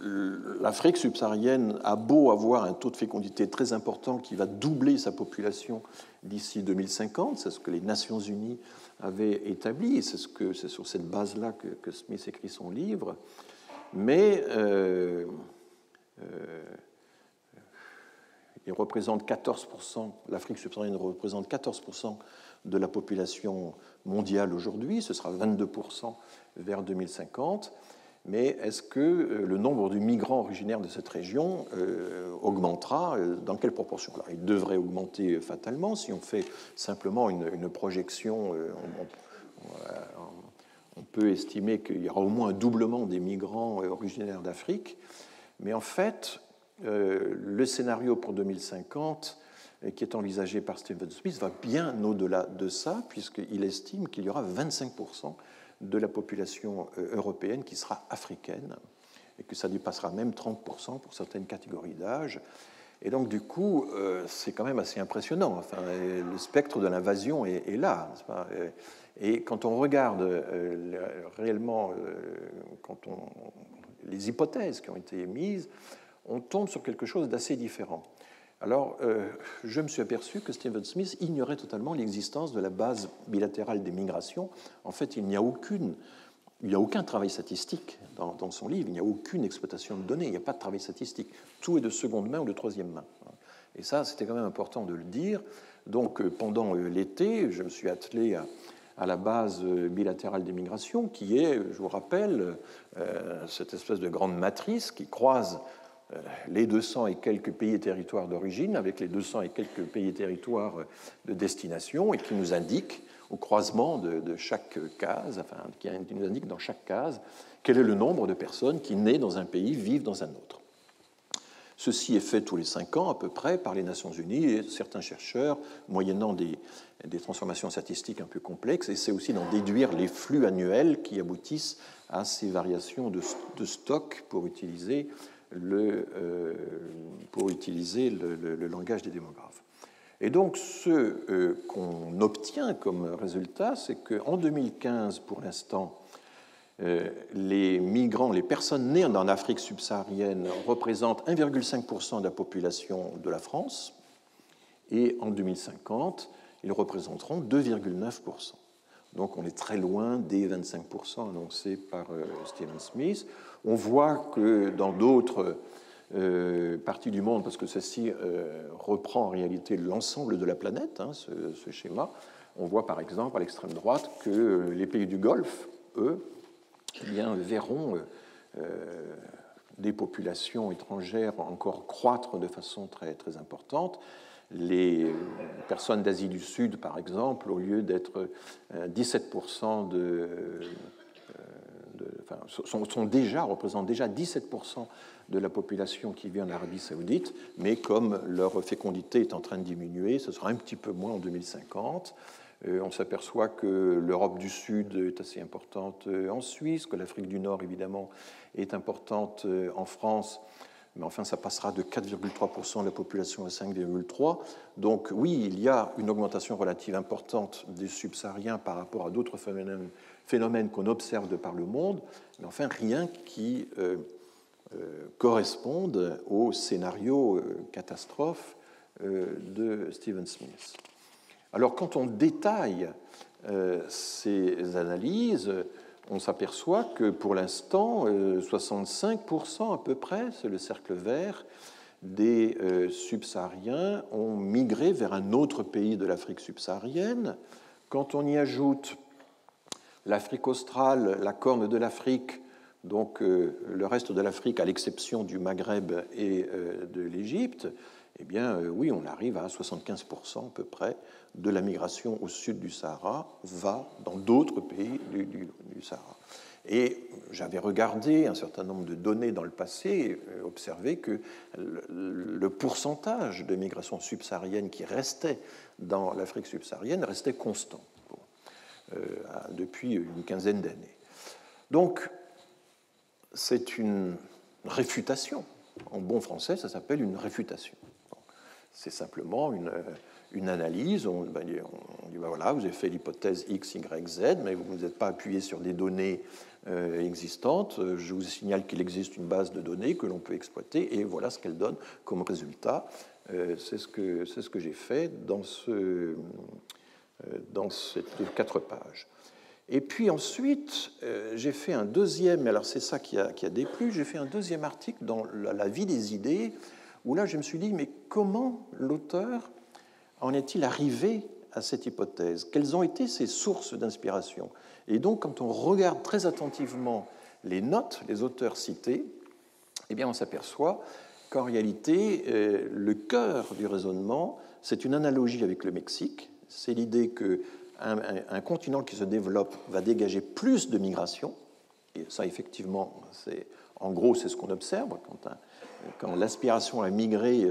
l'Afrique subsaharienne a beau avoir un taux de fécondité très important qui va doubler sa population d'ici 2050, c'est ce que les Nations Unies avaient établi, et c'est sur cette base-là que Smith écrit son livre, mais il représente 14%, l'Afrique subsaharienne représente 14% de la population mondiale aujourd'hui, ce sera 22% vers 2050, mais est-ce que le nombre de migrants originaires de cette région augmentera? Dans quelle proportion? Alors, il devrait augmenter fatalement. Si on fait simplement une projection, on peut estimer qu'il y aura au moins un doublement des migrants originaires d'Afrique, mais en fait, le scénario pour 2050 qui est envisagé par Stephen Smith va bien au-delà de ça, puisqu'il estime qu'il y aura 25% de la population européenne qui sera africaine, et que ça dépassera même 30% pour certaines catégories d'âge. Et donc, du coup, c'est quand même assez impressionnant. Enfin, le spectre de l'invasion est là, n'est-ce pas? Et quand on regarde réellement les hypothèses qui ont été émises, on tombe sur quelque chose d'assez différent. Alors, je me suis aperçu que Stephen Smith ignorait totalement l'existence de la base bilatérale des migrations. En fait, il n'y a aucun travail statistique dans son livre, il n'y a aucune exploitation de données, il n'y a pas de travail statistique. Tout est de seconde main ou de troisième main. Et ça, c'était quand même important de le dire. Donc, pendant l'été, je me suis attelé à la base bilatérale des migrations, qui est, je vous rappelle, cette espèce de grande matrice qui croise les 200 et quelques pays et territoires d'origine avec les 200 et quelques pays et territoires de destination, et qui nous indique, au croisement de chaque case, qui nous indique dans chaque case quel est le nombre de personnes qui, nées dans un pays, vivent dans un autre. Ceci est fait tous les 5 ans à peu près par les Nations Unies et certains chercheurs, moyennant des transformations statistiques un peu complexes, essaient aussi d'en déduire les flux annuels qui aboutissent à ces variations de stock pour utiliser le langage des démographes. Et donc, ce qu'on obtient comme résultat, c'est qu'en 2015, pour l'instant, les migrants, les personnes nées en Afrique subsaharienne représentent 1,5% de la population de la France, et en 2050, ils représenteront 2,9%. Donc on est très loin des 25% annoncés par Stephen Smith. On voit que dans d'autres parties du monde, parce que ceci reprend en réalité l'ensemble de la planète, ce schéma, on voit par exemple à l'extrême droite que les pays du Golfe, eux, eh bien, verront des populations étrangères encore croître de façon très, très importante. Les personnes d'Asie du Sud, par exemple, au lieu d'être 17% représentent déjà 17% de la population qui vit en Arabie Saoudite, mais comme leur fécondité est en train de diminuer, ce sera un petit peu moins en 2050. On s'aperçoit que l'Europe du Sud est assez importante en Suisse, que l'Afrique du Nord, évidemment, est importante en France, mais enfin, ça passera de 4,3% de la population à 5,3%. Donc oui, il y a une augmentation relative importante des subsahariens par rapport à d'autres phénomènes qu'on observe de par le monde, mais enfin, rien qui corresponde au scénario catastrophe de Stephen Smith. Alors, quand on détaille ces analyses, on s'aperçoit que pour l'instant, 65% à peu près, c'est le cercle vert, des subsahariens ont migré vers un autre pays de l'Afrique subsaharienne. Quand on y ajoute l'Afrique australe, la Corne de l'Afrique, donc le reste de l'Afrique à l'exception du Maghreb et de l'Égypte, eh bien oui, on arrive à 75% à peu près de la migration au sud du Sahara va dans d'autres pays du Sahara. Et j'avais regardé un certain nombre de données dans le passé et observé que le pourcentage de migration subsaharienne qui restait dans l'Afrique subsaharienne restait constant depuis une quinzaine d'années. Donc, c'est une réfutation. En bon français, ça s'appelle une réfutation. C'est simplement une analyse. On dit, ben voilà, vous avez fait l'hypothèse X, Y, Z, mais vous n'êtes pas appuyé sur des données existantes. Je vous signale qu'il existe une base de données que l'on peut exploiter, et voilà ce qu'elle donne comme résultat. C'est ce que j'ai fait dans ces 4 pages. Et puis ensuite, j'ai fait un deuxième, alors c'est ça qui a déplu, j'ai fait un deuxième article dans la vie des idées, où là je me suis dit, mais comment l'auteur en est-il arrivé à cette hypothèse? Quelles ont été ses sources d'inspiration? Et donc, quand on regarde très attentivement les notes, les auteurs cités, eh bien on s'aperçoit qu'en réalité, le cœur du raisonnement, c'est une analogie avec le Mexique, c'est l'idée que un continent qui se développe va dégager plus de migration, et ça effectivement, en gros, c'est ce qu'on observe quand l'aspiration à migrer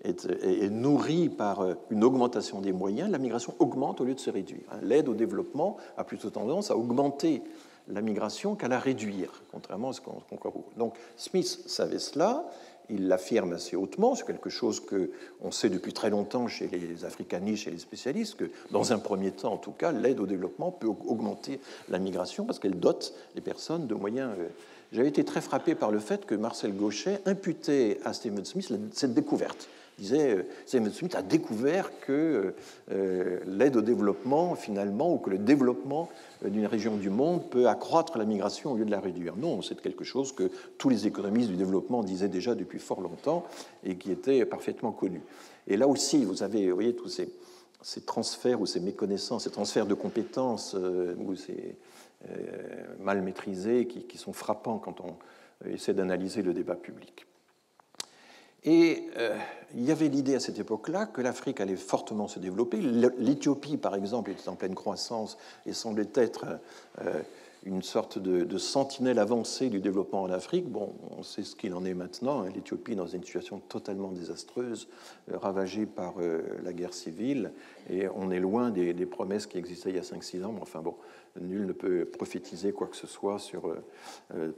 est nourrie par une augmentation des moyens, la migration augmente au lieu de se réduire. L'aide au développement a plutôt tendance à augmenter la migration qu'à la réduire, contrairement à ce qu'on croit. Donc Smith savait cela. Il l'affirme assez hautement, c'est quelque chose qu'on sait depuis très longtemps chez les africanistes, chez les spécialistes, que dans un premier temps, en tout cas, l'aide au développement peut augmenter la migration parce qu'elle dote les personnes de moyens. J'avais été très frappé par le fait que Marcel Gauchet imputait à Stephen Smith cette découverte. Il disait, Stephen Smith a découvert que l'aide au développement, finalement, ou que le développement d'une région du monde peut accroître la migration au lieu de la réduire. Non, c'est quelque chose que tous les économistes du développement disaient déjà depuis fort longtemps et qui était parfaitement connu. Et là aussi, vous voyez, tous ces transferts ou ces méconnaissances, ces transferts de compétences ou ces mal maîtrisés qui sont frappants quand on essaie d'analyser le débat public. Et il y avait l'idée à cette époque-là que l'Afrique allait fortement se développer. L'Éthiopie, par exemple, était en pleine croissance et semblait être une sorte de sentinelle avancée du développement en Afrique. Bon, on sait ce qu'il en est maintenant. L'Éthiopie est dans une situation totalement désastreuse, ravagée par la guerre civile, et on est loin des promesses qui existaient il y a 5-6 ans. Mais enfin bon, nul ne peut prophétiser quoi que ce soit sur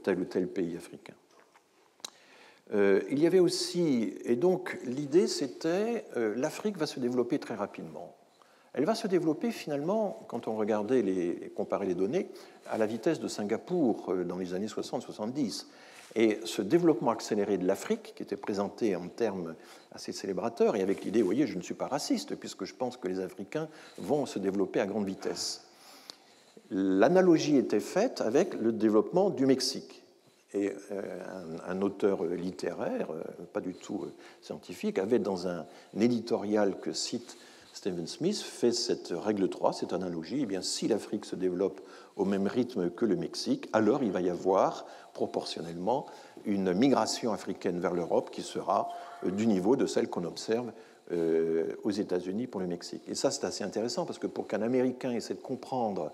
tel ou tel pays africain. Il y avait aussi, et donc l'idée c'était, l'Afrique va se développer très rapidement. Elle va se développer finalement, quand on regardait comparait les données, à la vitesse de Singapour dans les années 60-70. Et ce développement accéléré de l'Afrique, qui était présenté en termes assez célébrateurs, et avec l'idée, vous voyez, je ne suis pas raciste, puisque je pense que les Africains vont se développer à grande vitesse. L'analogie était faite avec le développement du Mexique. Et un auteur littéraire, pas du tout scientifique, avait dans un éditorial que cite Stephen Smith fait cette règle 3, cette analogie. Eh bien, si l'Afrique se développe au même rythme que le Mexique, alors il va y avoir proportionnellement une migration africaine vers l'Europe qui sera du niveau de celle qu'on observe aux États-Unis pour le Mexique. Et ça, c'est assez intéressant parce que pour qu'un Américain essaie de comprendre,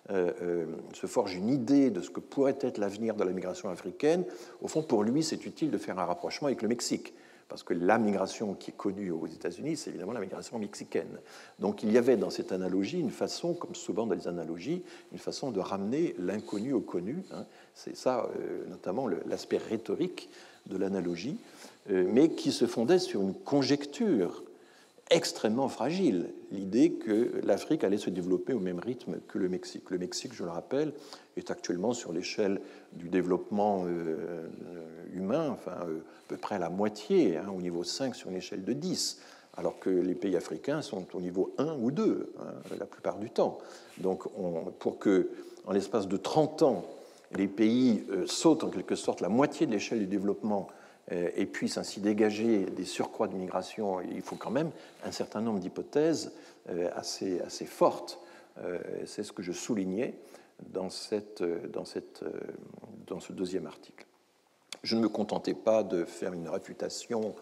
se forge une idée de ce que pourrait être l'avenir de la migration africaine, au fond, pour lui, c'est utile de faire un rapprochement avec le Mexique. Parce que la migration qui est connue aux États-Unis, c'est évidemment la migration mexicaine. Donc il y avait dans cette analogie une façon, comme souvent dans les analogies, une façon de ramener l'inconnu au connu. C'est ça, notamment, l'aspect rhétorique de l'analogie, mais qui se fondait sur une conjecture extrêmement fragile, l'idée que l'Afrique allait se développer au même rythme que le Mexique. Le Mexique, je le rappelle, est actuellement sur l'échelle du développement humain, enfin, à peu près à la moitié, au niveau 5 sur une échelle de 10, alors que les pays africains sont au niveau 1 ou 2 la plupart du temps. Donc, pour que, en l'espace de 30 ans, les pays sautent en quelque sorte la moitié de l'échelle du développement et puissent ainsi dégager des surcroîts de migration, il faut quand même un certain nombre d'hypothèses assez fortes. C'est ce que je soulignais dans ce deuxième article. Je ne me contentais pas de faire une réfutation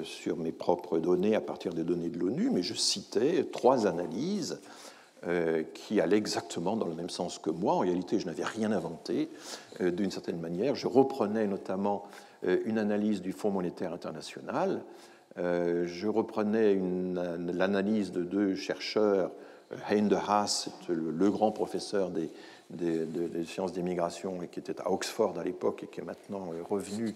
sur mes propres données à partir des données de l'ONU, mais je citais 3 analyses qui allaient exactement dans le même sens que moi. En réalité, je n'avais rien inventé d'une certaine manière. Je reprenais notamment une analyse du Fonds monétaire international. Je reprenais l'analyse de 2 chercheurs, Hein de Haas, le grand professeur des sciences des migrations et qui était à Oxford à l'époque et qui est maintenant revenu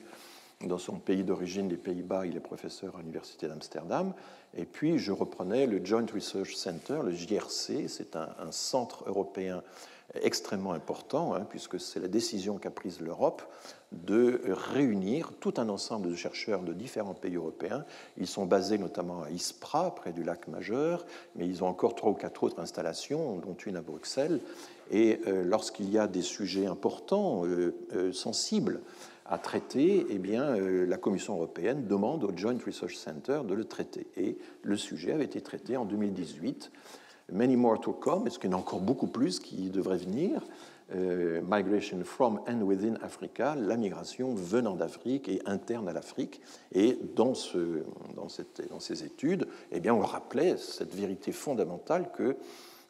dans son pays d'origine, les Pays-Bas. Il est professeur à l'Université d'Amsterdam. Et puis, je reprenais le Joint Research Center, le JRC. C'est un centre européen extrêmement important, puisque c'est la décision qu'a prise l'Europe de réunir tout un ensemble de chercheurs de différents pays européens. Ils sont basés notamment à Ispra, près du lac Majeur, mais ils ont encore 3 ou 4 autres installations, dont une à Bruxelles. Et lorsqu'il y a des sujets importants, sensibles, à traiter, eh bien, la Commission européenne demande au Joint Research Center de le traiter. Et le sujet avait été traité en 2018. Many more to come, est-ce qu'il y en a encore beaucoup plus qui devraient venir? Migration from and within Africa, la migration venant d'Afrique et interne à l'Afrique. Et dans ces études, eh bien, on rappelait cette vérité fondamentale que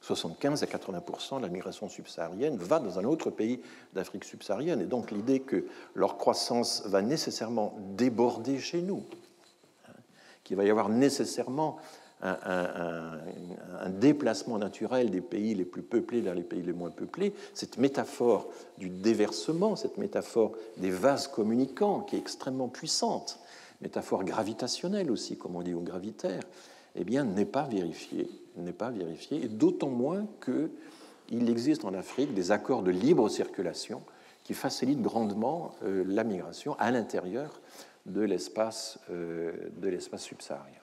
75 à 80% de la migration subsaharienne va dans un autre pays d'Afrique subsaharienne. Et donc l'idée que leur croissance va nécessairement déborder chez nous, qu'il va y avoir nécessairement un déplacement naturel des pays les plus peuplés vers les pays les moins peuplés, cette métaphore du déversement, cette métaphore des vases communicants qui est extrêmement puissante, métaphore gravitationnelle aussi, comme on dit, ou gravitaire, eh bien, n'est pas vérifiée, et d'autant moins qu'il existe en Afrique des accords de libre circulation qui facilitent grandement la migration à l'intérieur de l'espace subsaharien.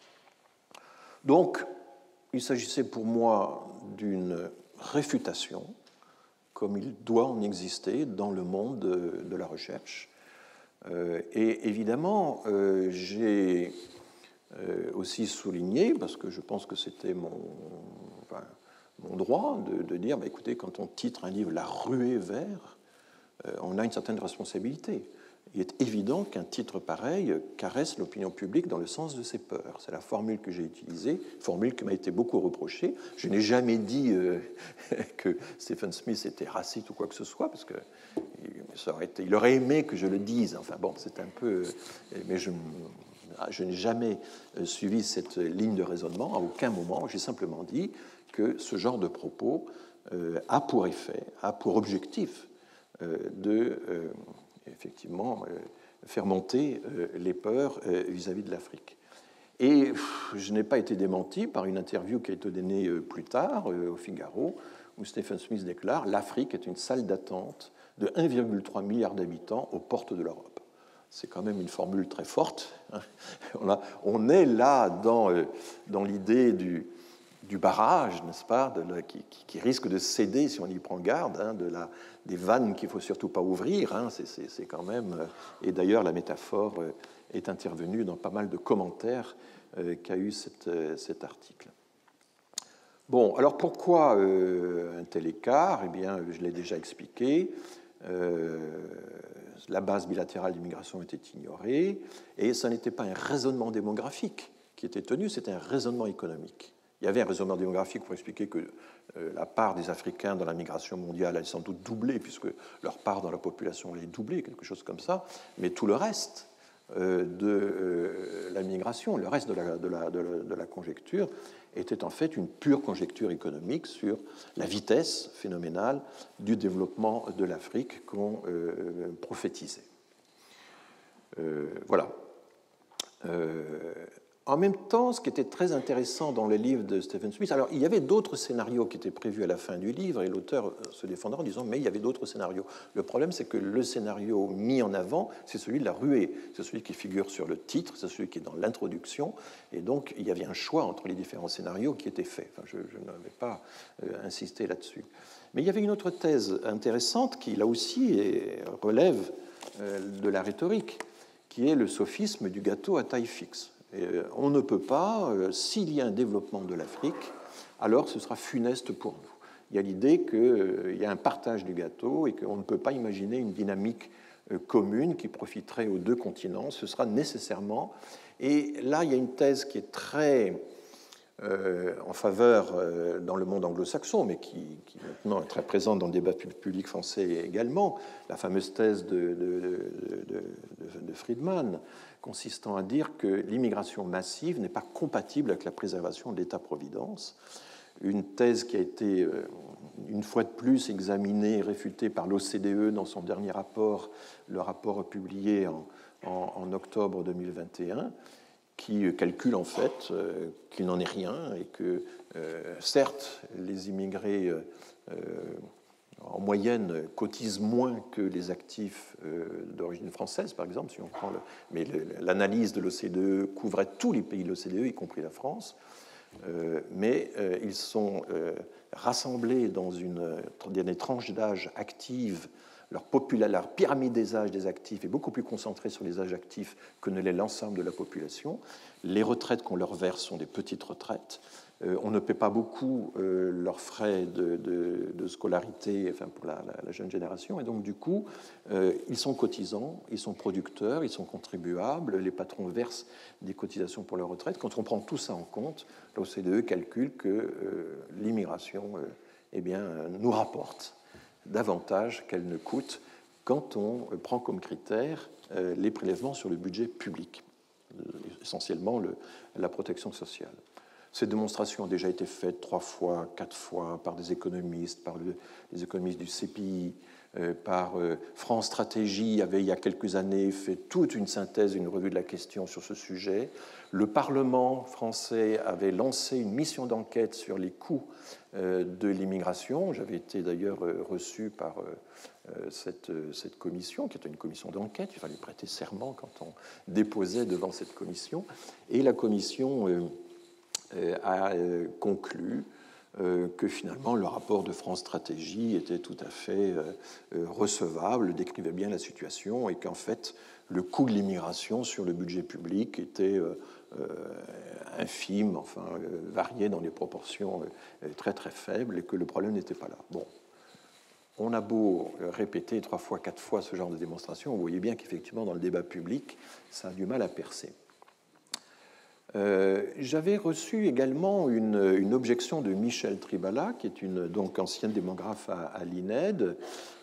Donc, il s'agissait pour moi d'une réfutation, comme il doit en exister dans le monde de la recherche. Et évidemment, j'ai aussi souligné, parce que je pense que c'était mon droit de dire, écoutez, quand on titre un livre « La ruée vers », on a une certaine responsabilité. Il est évident qu'un titre pareil caresse l'opinion publique dans le sens de ses peurs. C'est la formule que j'ai utilisée, formule qui m'a été beaucoup reprochée. Je n'ai jamais dit que Stephen Smith était raciste ou quoi que ce soit, parce qu'il aurait aimé que je le dise. Enfin bon, c'est un peu... Mais je n'ai jamais suivi cette ligne de raisonnement, à aucun moment. J'ai simplement dit que ce genre de propos a pour effet, a pour objectif effectivement, faire monter les peurs vis-à-vis de l'Afrique. Et je n'ai pas été démenti par une interview qui a été donnée plus tard au Figaro, où Stephen Smith déclare « L'Afrique est une salle d'attente de 1,3 milliard d'habitants aux portes de l'Europe ». C'est quand même une formule très forte. On est là dans l'idée du barrage, n'est-ce pas, qui risque de céder si on y prend garde, hein, des vannes qu'il ne faut surtout pas ouvrir. Hein, c'est quand même. Et d'ailleurs, la métaphore est intervenue dans pas mal de commentaires qu'a eu cet article. Bon, alors pourquoi un tel écart? Eh bien, je l'ai déjà expliqué. La base bilatérale d'immigration était ignorée, et ce n'était pas un raisonnement démographique qui était tenu, c'était un raisonnement économique. Il y avait un raisonnement démographique pour expliquer que la part des Africains dans la migration mondiale allait sans doute doubler, puisque leur part dans la population allait doubler, quelque chose comme ça, mais tout le reste de la migration, le reste de la conjecture, était en fait une pure conjecture économique sur la vitesse phénoménale du développement de l'Afrique qu'on prophétisait. Voilà. En même temps, ce qui était très intéressant dans le livre de Stephen Smith, alors il y avait d'autres scénarios qui étaient prévus à la fin du livre, et l'auteur se défendra en disant mais il y avait d'autres scénarios. Le problème, c'est que le scénario mis en avant, c'est celui de la ruée, c'est celui qui figure sur le titre, c'est celui qui est dans l'introduction, et donc il y avait un choix entre les différents scénarios qui étaient faits. Enfin, je n'avais pas insisté là-dessus. Mais il y avait une autre thèse intéressante qui, là aussi, relève de la rhétorique, qui est le sophisme du gâteau à taille fixe. On ne peut pas, s'il y a un développement de l'Afrique, alors ce sera funeste pour nous. Il y a l'idée qu'il y a un partage du gâteau et qu'on ne peut pas imaginer une dynamique commune qui profiterait aux deux continents. Ce sera nécessairement. Et là, il y a une thèse qui est très en faveur dans le monde anglo-saxon, mais qui maintenant est très présente dans le débat public français également, la fameuse thèse de Friedman, consistant à dire que l'immigration massive n'est pas compatible avec la préservation de l'État-providence. Une thèse qui a été, une fois de plus, examinée et réfutée par l'OCDE dans son dernier rapport, le rapport publié en octobre 2021, qui calcule en fait qu'il n'en est rien et que, certes, les immigrés en moyenne cotisent moins que les actifs d'origine française, par exemple, si on prend mais l'analyse de l'OCDE couvrait tous les pays de l'OCDE, y compris la France, mais ils sont rassemblés dans des tranches d'âge actives. Leur pyramide des âges des actifs est beaucoup plus concentrée sur les âges actifs que ne l'est l'ensemble de la population. Les retraites qu'on leur verse sont des petites retraites. On ne paie pas beaucoup leurs frais de scolarité, enfin pour la jeune génération, et donc du coup, ils sont cotisants, ils sont producteurs, ils sont contribuables, les patrons versent des cotisations pour leur retraite. Quand on prend tout ça en compte, l'OCDE calcule que l'immigration eh bien, nous rapporte davantage qu'elle ne coûte quand on prend comme critère les prélèvements sur le budget public, essentiellement la protection sociale. Ces démonstrations ont déjà été faites 3 fois, 4 fois par des économistes, par les économistes du CPI, par France Stratégie avait il y a quelques années fait toute une synthèse, une revue de la question sur ce sujet. Le Parlement français avait lancé une mission d'enquête sur les coûts de l'immigration. J'avais été d'ailleurs reçu par cette commission, qui était une commission d'enquête. Il fallait prêter serment quand on déposait devant cette commission. Et la commission a conclu que finalement le rapport de France Stratégie était tout à fait recevable, décrivait bien la situation et qu'en fait le coût de l'immigration sur le budget public était infime, enfin variait dans des proportions très très faibles et que le problème n'était pas là. Bon, on a beau répéter 3 fois, 4 fois ce genre de démonstration, vous voyez bien qu'effectivement dans le débat public, ça a du mal à percer. J'avais reçu également une objection de Michel Tribala, qui est donc ancienne démographe à l'INED,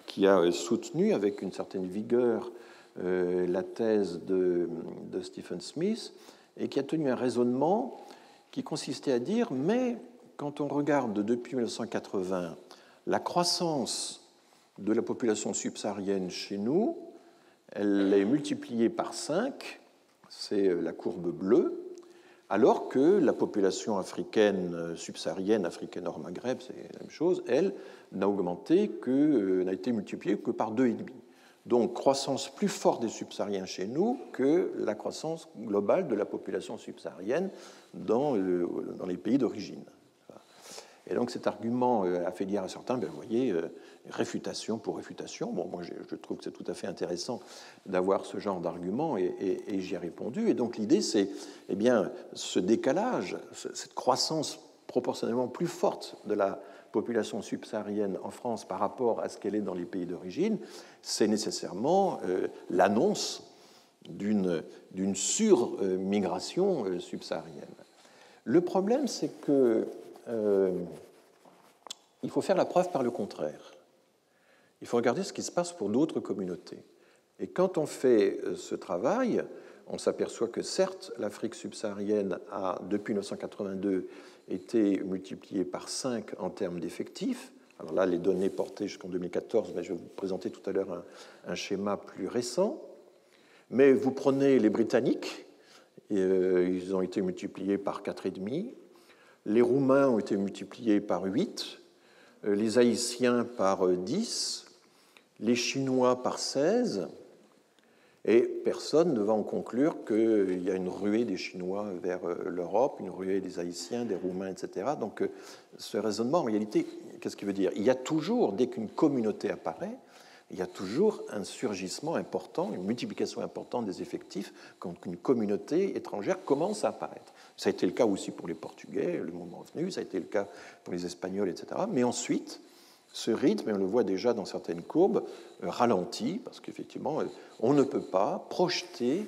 qui a soutenu avec une certaine vigueur la thèse de Stephen Smith et qui a tenu un raisonnement qui consistait à dire mais quand on regarde depuis 1980 la croissance de la population subsaharienne chez nous, elle est multipliée par 5, c'est la courbe bleue, alors que la population africaine subsaharienne, africaine hors Maghreb, c'est la même chose, elle n'a augmenté n'a été multipliée que par 2,5. Donc, croissance plus forte des subsahariens chez nous que la croissance globale de la population subsaharienne dans les pays d'origine. Et donc cet argument a fait dire à certains, vous voyez, réfutation pour réfutation. Bon, moi je trouve que c'est tout à fait intéressant d'avoir ce genre d'argument et j'y ai répondu. Et donc l'idée c'est eh bien, ce décalage, cette croissance proportionnellement plus forte de la population subsaharienne en France par rapport à ce qu'elle est dans les pays d'origine, c'est nécessairement l'annonce d'une surmigration subsaharienne. Le problème, c'est que il faut faire la preuve par le contraire. Il faut regarder ce qui se passe pour d'autres communautés. Et quand on fait ce travail, on s'aperçoit que certes, l'Afrique subsaharienne a, depuis 1982, été multipliée par 5 en termes d'effectifs. Alors là, les données portées jusqu'en 2014, mais je vais vous présenter tout à l'heure un schéma plus récent. Mais vous prenez les Britanniques, ils ont été multipliés par 4,5. Les Roumains ont été multipliés par 8. Les Haïtiens par 10. Les Chinois par 16. Et personne ne va en conclure qu'il y a une ruée des Chinois vers l'Europe, une ruée des Haïtiens, des Roumains, etc. Donc ce raisonnement, en réalité, qu'est-ce qu'il veut dire? Il y a toujours, dès qu'une communauté apparaît, il y a toujours un surgissement important, une multiplication importante des effectifs quand une communauté étrangère commence à apparaître. Ça a été le cas aussi pour les Portugais, le moment venu, ça a été le cas pour les Espagnols, etc. Mais ensuite, ce rythme, et on le voit déjà dans certaines courbes, ralentit, parce qu'effectivement, on ne peut pas projeter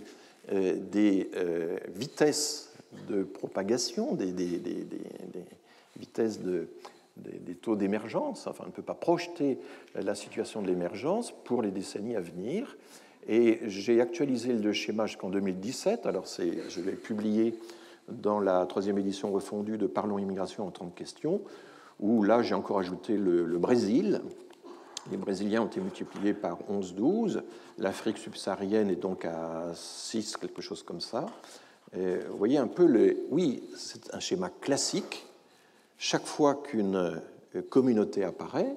des vitesses de propagation, des vitesses des taux d'émergence, enfin, on ne peut pas projeter la situation de l'émergence pour les décennies à venir. Et j'ai actualisé le schéma jusqu'en 2017, alors je l'ai publié dans la 3e édition refondue de Parlons immigration en 30 questions, où là j'ai encore ajouté le Brésil. Les Brésiliens ont été multipliés par 11-12, l'Afrique subsaharienne est donc à 6, quelque chose comme ça. Et vous voyez un peu, oui, c'est un schéma classique. Chaque fois qu'une communauté apparaît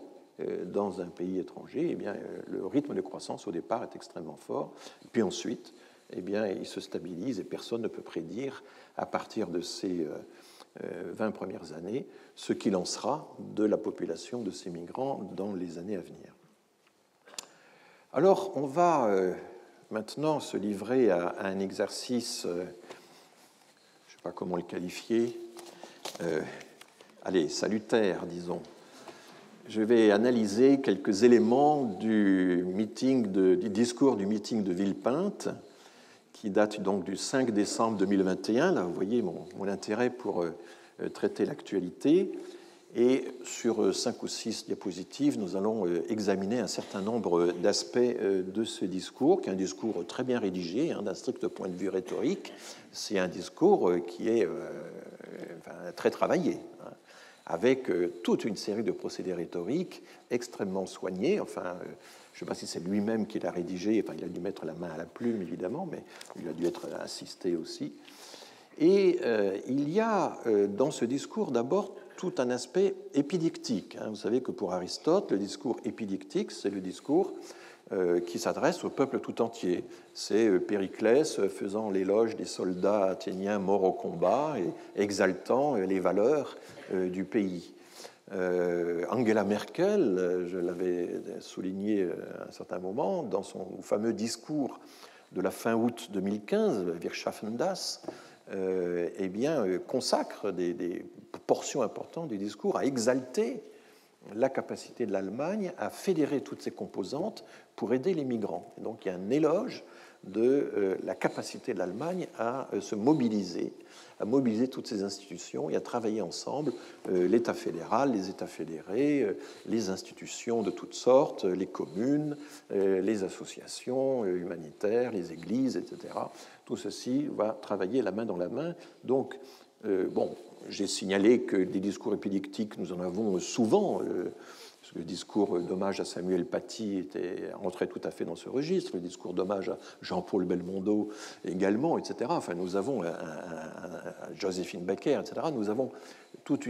dans un pays étranger, eh bien, le rythme de croissance au départ est extrêmement fort. Puis ensuite, eh bien, il se stabilise et personne ne peut prédire à partir de ces 20 premières années ce qu'il en sera de la population de ces migrants dans les années à venir. Alors, on va maintenant se livrer à un exercice, je ne sais pas comment le qualifier, salutaire, disons. Je vais analyser quelques éléments du discours du meeting de Villepinte, qui date donc du 5 décembre 2021. Là, vous voyez mon intérêt pour traiter l'actualité. Et sur 5 ou 6 diapositives, nous allons examiner un certain nombre d'aspects de ce discours, qui est un discours très bien rédigé, d'un strict point de vue rhétorique. C'est un discours qui est très travaillé, avec toute une série de procédés rhétoriques extrêmement soignés. Enfin, je ne sais pas si c'est lui-même qui l'a rédigé, enfin, il a dû mettre la main à la plume, évidemment, mais il a dû être assisté aussi. Et il y a dans ce discours d'abord tout un aspect épidictique. Vous savez que pour Aristote, le discours épidictique, c'est le discours qui s'adresse au peuple tout entier. C'est Périclès faisant l'éloge des soldats athéniens morts au combat et exaltant les valeurs du pays. Angela Merkel, je l'avais souligné à un certain moment, dans son fameux discours de la fin août 2015, Wir schaffen das, eh bien, consacre des portions importantes du discours à exalter la capacité de l'Allemagne à fédérer toutes ses composantes pour aider les migrants. Et donc il y a un éloge de la capacité de l'Allemagne à se mobiliser, à mobiliser toutes ces institutions et à travailler ensemble, l'État fédéral, les États fédérés, les institutions de toutes sortes, les communes, les associations humanitaires, les églises, etc. Tout ceci va travailler la main dans la main. Donc, j'ai signalé que des discours épidictiques, nous en avons souvent. Le discours d'hommage à Samuel Paty entrait tout à fait dans ce registre, le discours d'hommage à Jean-Paul Belmondo également, etc. Enfin, nous avons Joséphine Baker, etc. Nous avons tout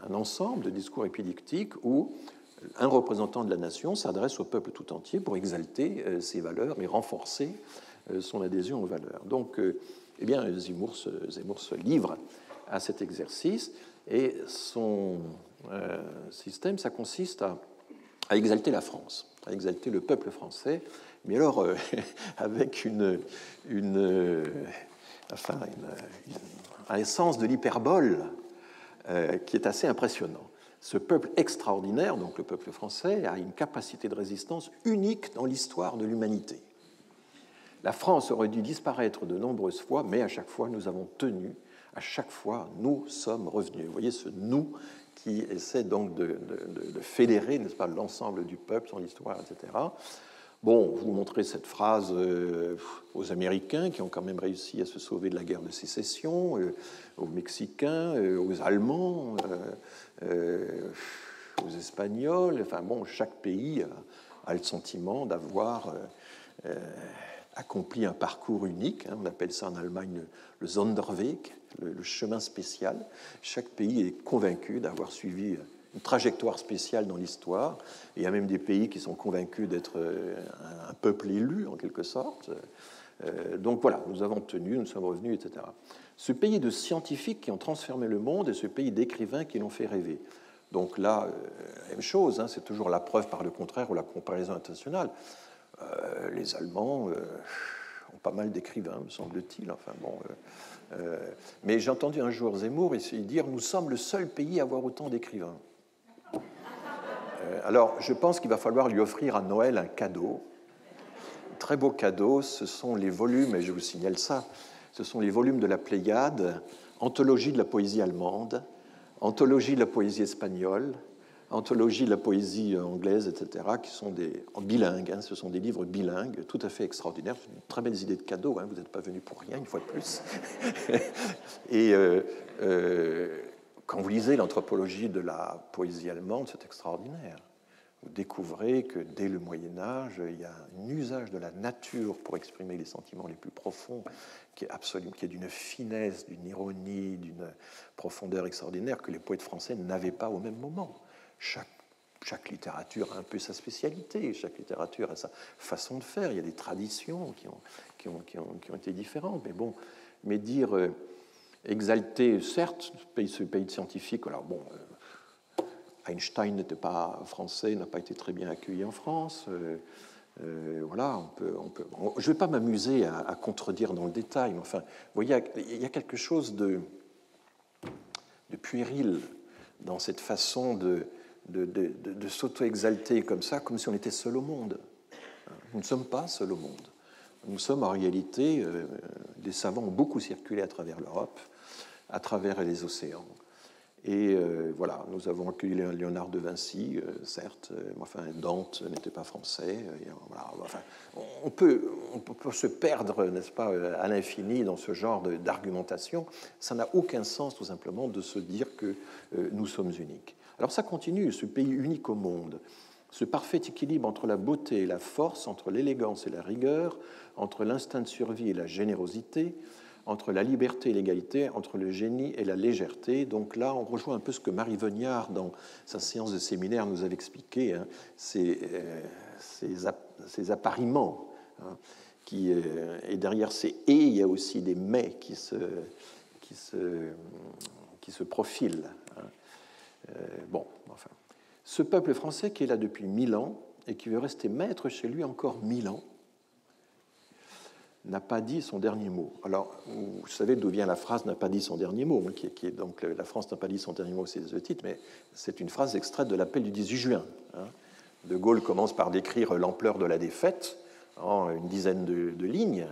un ensemble de discours épidictiques où un représentant de la nation s'adresse au peuple tout entier pour exalter ses valeurs et renforcer son adhésion aux valeurs. Donc, eh bien, Zemmour se livre à cet exercice. Et son système, ça consiste à exalter la France, à exalter le peuple français, mais alors avec un sens de l'hyperbole qui est assez impressionnant. Ce peuple extraordinaire, donc le peuple français, a une capacité de résistance unique dans l'histoire de l'humanité. La France aurait dû disparaître de nombreuses fois, mais à chaque fois, nous avons tenu, à chaque fois, nous sommes revenus. Vous voyez ce « nous » qui essaie donc de fédérer, n'est-ce pas, l'ensemble du peuple, son histoire, etc. Bon, vous montrez cette phrase aux Américains qui ont quand même réussi à se sauver de la guerre de sécession, aux Mexicains, aux Allemands, aux Espagnols. Enfin bon, chaque pays a le sentiment d'avoir accompli un parcours unique. On appelle ça en Allemagne le Sonderweg, le chemin spécial. Chaque pays est convaincu d'avoir suivi une trajectoire spéciale dans l'histoire. Il y a même des pays qui sont convaincus d'être un peuple élu, en quelque sorte. Donc voilà, nous avons tenu, nous sommes revenus, etc. Ce pays de scientifiques qui ont transformé le monde et ce pays d'écrivains qui l'ont fait rêver. Donc là, même chose, hein, c'est toujours la preuve par le contraire ou la comparaison internationale. Les Allemands ont pas mal d'écrivains, me semble-t-il. Enfin bon, mais j'ai entendu un jour Zemmour dire « Nous sommes le seul pays à avoir autant d'écrivains ». Alors, je pense qu'il va falloir lui offrir à Noël un cadeau. Un très beau cadeau, ce sont les volumes, et je vous signale ça, ce sont les volumes de la Pléiade, anthologie de la poésie allemande, anthologie de la poésie espagnole, anthologie de la poésie anglaise, etc., qui sont en bilingue. Hein, ce sont des livres bilingues, tout à fait extraordinaires. C'est une très belle idée de cadeau. Hein, vous n'êtes pas venu pour rien, une fois de plus. Et quand vous lisez l'anthropologie de la poésie allemande, c'est extraordinaire. Vous découvrez que dès le Moyen-Âge, il y a un usage de la nature pour exprimer les sentiments les plus profonds, qui est d'une finesse, d'une ironie, d'une profondeur extraordinaire que les poètes français n'avaient pas au même moment. Chaque littérature a un peu sa spécialité, chaque littérature a sa façon de faire. Il y a des traditions qui ont été différentes. Mais bon, dire exalter, certes, ce pays de scientifiques, alors bon, Einstein n'était pas français, n'a pas été très bien accueilli en France. Voilà, je ne vais pas m'amuser à contredire dans le détail, mais enfin, vous voyez, il y a quelque chose de puéril dans cette façon de s'auto-exalter comme ça, comme si on était seul au monde. Nous ne sommes pas seuls au monde. Nous sommes en réalité, des savants ont beaucoup circulé à travers l'Europe, à travers les océans. Et voilà, nous avons accueilli Léonard de Vinci, certes, enfin Dante n'était pas français. Voilà, enfin, on peut se perdre, n'est-ce pas, à l'infini dans ce genre d'argumentation. Ça n'a aucun sens, tout simplement, de se dire que nous sommes uniques. Alors ça continue, ce pays unique au monde, ce parfait équilibre entre la beauté et la force, entre l'élégance et la rigueur, entre l'instinct de survie et la générosité, entre la liberté et l'égalité, entre le génie et la légèreté. Donc là, on rejoint un peu ce que Marie Veniard, dans sa séance de séminaire, nous avait expliqué, hein, ces appariements, hein, et derrière ces « et », il y a aussi des « mais » qui se profilent. Hein. Bon, enfin. Ce peuple français qui est là depuis 1000 ans et qui veut rester maître chez lui encore 1000 ans, n'a pas dit son dernier mot. Alors, vous savez d'où vient la phrase « n'a pas dit son dernier mot », qui est donc « la France n'a pas dit son dernier mot », c'est le titre, mais c'est une phrase extraite de l'appel du 18 juin. Hein. De Gaulle commence par décrire l'ampleur de la défaite en une dizaine de lignes,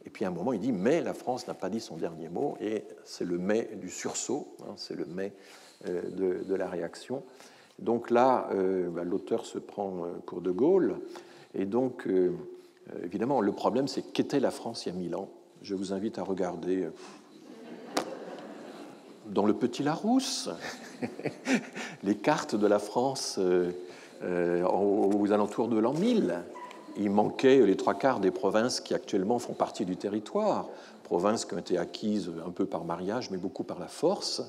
et puis à un moment il dit « mais la France n'a pas dit son dernier mot », et c'est le « mais » du sursaut, hein, c'est le « mais » de la réaction. Donc là, l'auteur se prend pour de Gaulle, et donc... évidemment, le problème, c'est qu'était la France il y a 1000 ans. Je vous invite à regarder dans le Petit Larousse les cartes de la France aux alentours de l'an 1000. Il manquait les 3/4 des provinces qui actuellement font partie du territoire, provinces qui ont été acquises un peu par mariage, mais beaucoup par la force.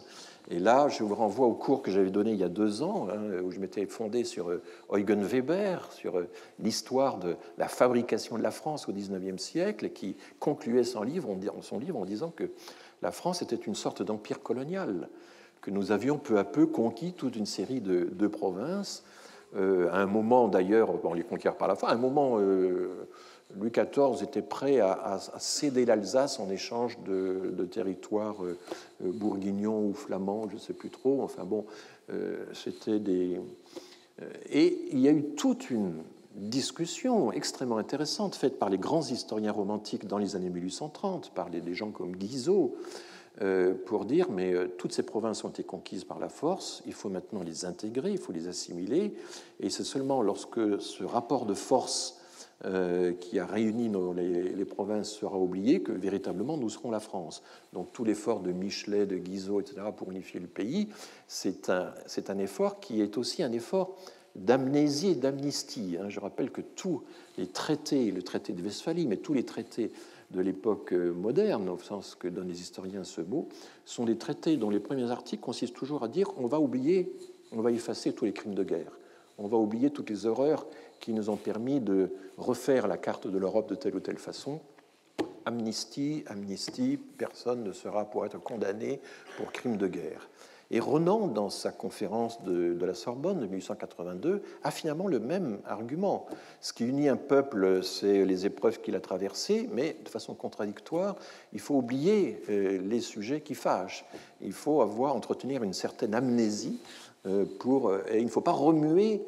Et là, je vous renvoie au cours que j'avais donné il y a 2 ans, hein, où je m'étais fondé sur Eugen Weber, sur l'histoire de la fabrication de la France au XIXe siècle, et qui concluait son livre en disant que la France était une sorte d'empire colonial. que nous avions peu à peu conquis toute une série de provinces. À un moment, d'ailleurs, on les conquiert par la fin, à un moment, Louis XIV était prêt à céder l'Alsace en échange de territoires bourguignons ou flamands, je ne sais plus trop. Enfin bon, c'était des... Et il y a eu toute une discussion extrêmement intéressante faite par les grands historiens romantiques dans les années 1830, par des gens comme Guizot, pour dire mais toutes ces provinces ont été conquises par la force, il faut maintenant les intégrer, il faut les assimiler, et c'est seulement lorsque ce rapport de force qui a réuni les provinces sera oublié que véritablement nous serons la France. Donc tout l'effort de Michelet, de Guizot, etc., pour unifier le pays, c'est un effort qui est aussi un effort d'amnésie et d'amnistie. Je rappelle que tous les traités, le traité de Westphalie, mais tous les traités de l'époque moderne, au sens que donnent les historiens ce mot, sont des traités dont les premiers articles consistent toujours à dire on va oublier, on va effacer tous les crimes de guerre, on va oublier toutes les horreurs qui nous ont permis de refaire la carte de l'Europe de telle ou telle façon. Amnistie, amnistie, personne ne sera pour être condamné pour crimes de guerre. Et Renan, dans sa conférence de la Sorbonne de 1882, a finalement le même argument. Ce qui unit un peuple, c'est les épreuves qu'il a traversées, mais de façon contradictoire, il faut oublier les sujets qui fâchent. Il faut entretenir une certaine amnésie et il ne faut pas remuer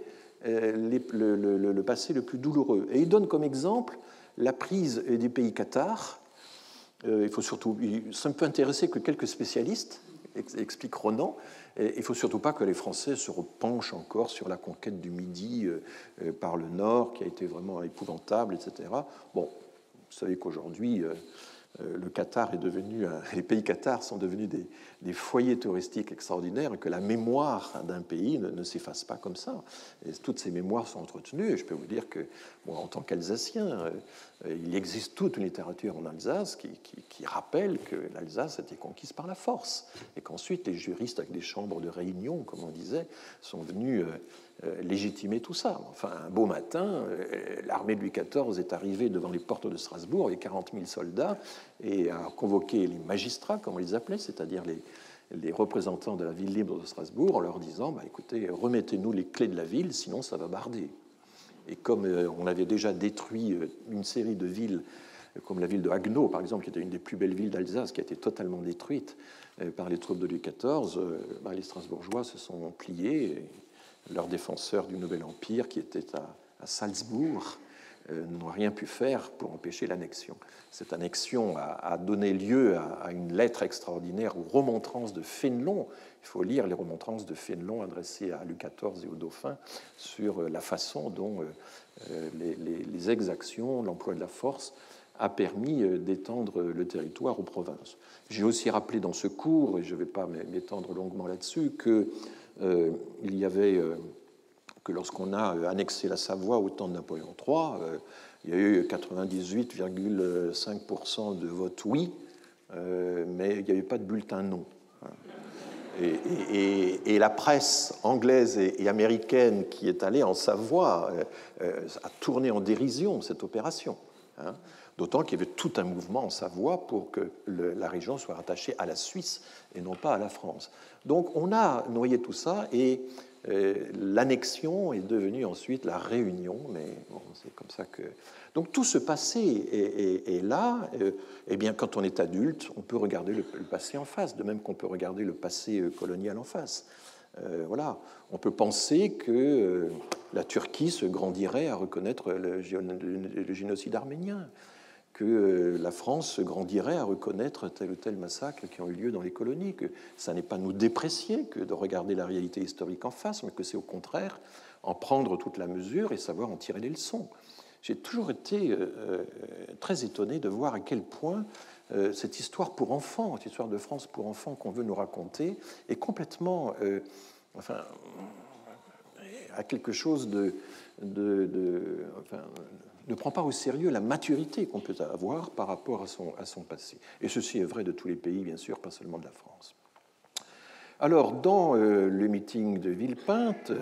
le passé le plus douloureux. Et il donne comme exemple la prise des pays cathares. Ça ne peut intéresser que quelques spécialistes, explique Renan. Il ne faut surtout pas que les Français se repenchent encore sur la conquête du Midi par le Nord, qui a été vraiment épouvantable, etc. Bon, vous savez qu'aujourd'hui, le Qatar est devenu, les pays cathares sont devenus des foyers touristiques extraordinaires et que la mémoire d'un pays ne s'efface pas comme ça. Et toutes ces mémoires sont entretenues. Et je peux vous dire que, bon, en tant qu'Alsacien, il existe toute une littérature en Alsace qui rappelle que l'Alsace a été conquise par la force et qu'ensuite les juristes avec des chambres de réunion, comme on disait, sont venus légitimer tout ça. Enfin, un beau matin, l'armée de Louis XIV est arrivée devant les portes de Strasbourg avec 40 000 soldats et a convoqué les magistrats, comme on les appelait, c'est-à-dire les représentants de la ville libre de Strasbourg, en leur disant écoutez, remettez-nous les clés de la ville, sinon ça va barder. Et comme on avait déjà détruit une série de villes, comme la ville de Haguenau, par exemple, qui était une des plus belles villes d'Alsace, qui a été totalement détruite par les troupes de Louis XIV, les Strasbourgeois se sont pliés. Et leurs défenseurs du Nouvel Empire, qui étaient à Salzbourg, n'ont rien pu faire pour empêcher l'annexion. Cette annexion a donné lieu à une lettre extraordinaire aux remontrances de Fénelon. Il faut lire les remontrances de Fénelon adressées à Louis XIV et au dauphin sur la façon dont les exactions, l'emploi de la force a permis d'étendre le territoire aux provinces. J'ai aussi rappelé dans ce cours, et je ne vais pas m'étendre longuement là-dessus, que il y avait que lorsqu'on a annexé la Savoie au temps de Napoléon III, il y a eu 98,5% de vote oui, mais il n'y avait pas de bulletin non. Et la presse anglaise et américaine qui est allée en Savoie a tourné en dérision cette opération. D'autant qu'il y avait tout un mouvement en Savoie pour que la région soit rattachée à la Suisse et non pas à la France. Donc on a noyé tout ça et l'annexion est devenue ensuite la réunion, mais bon, c'est comme ça que... Donc tout ce passé est là. Eh bien, quand on est adulte, on peut regarder le passé en face, de même qu'on peut regarder le passé colonial en face. Voilà. On peut penser que la Turquie se grandirait à reconnaître le génocide arménien, que la France se grandirait à reconnaître tel ou tel massacre qui ont eu lieu dans les colonies, que ça n'est pas nous déprécier que de regarder la réalité historique en face, mais que c'est au contraire en prendre toute la mesure et savoir en tirer les leçons. J'ai toujours été très étonné de voir à quel point cette histoire pour enfants, cette histoire de France pour enfants qu'on veut nous raconter, est complètement... à quelque chose ne prend pas au sérieux la maturité qu'on peut avoir par rapport à son passé. Et ceci est vrai de tous les pays, bien sûr, pas seulement de la France. Alors, dans le meeting de Villepinte,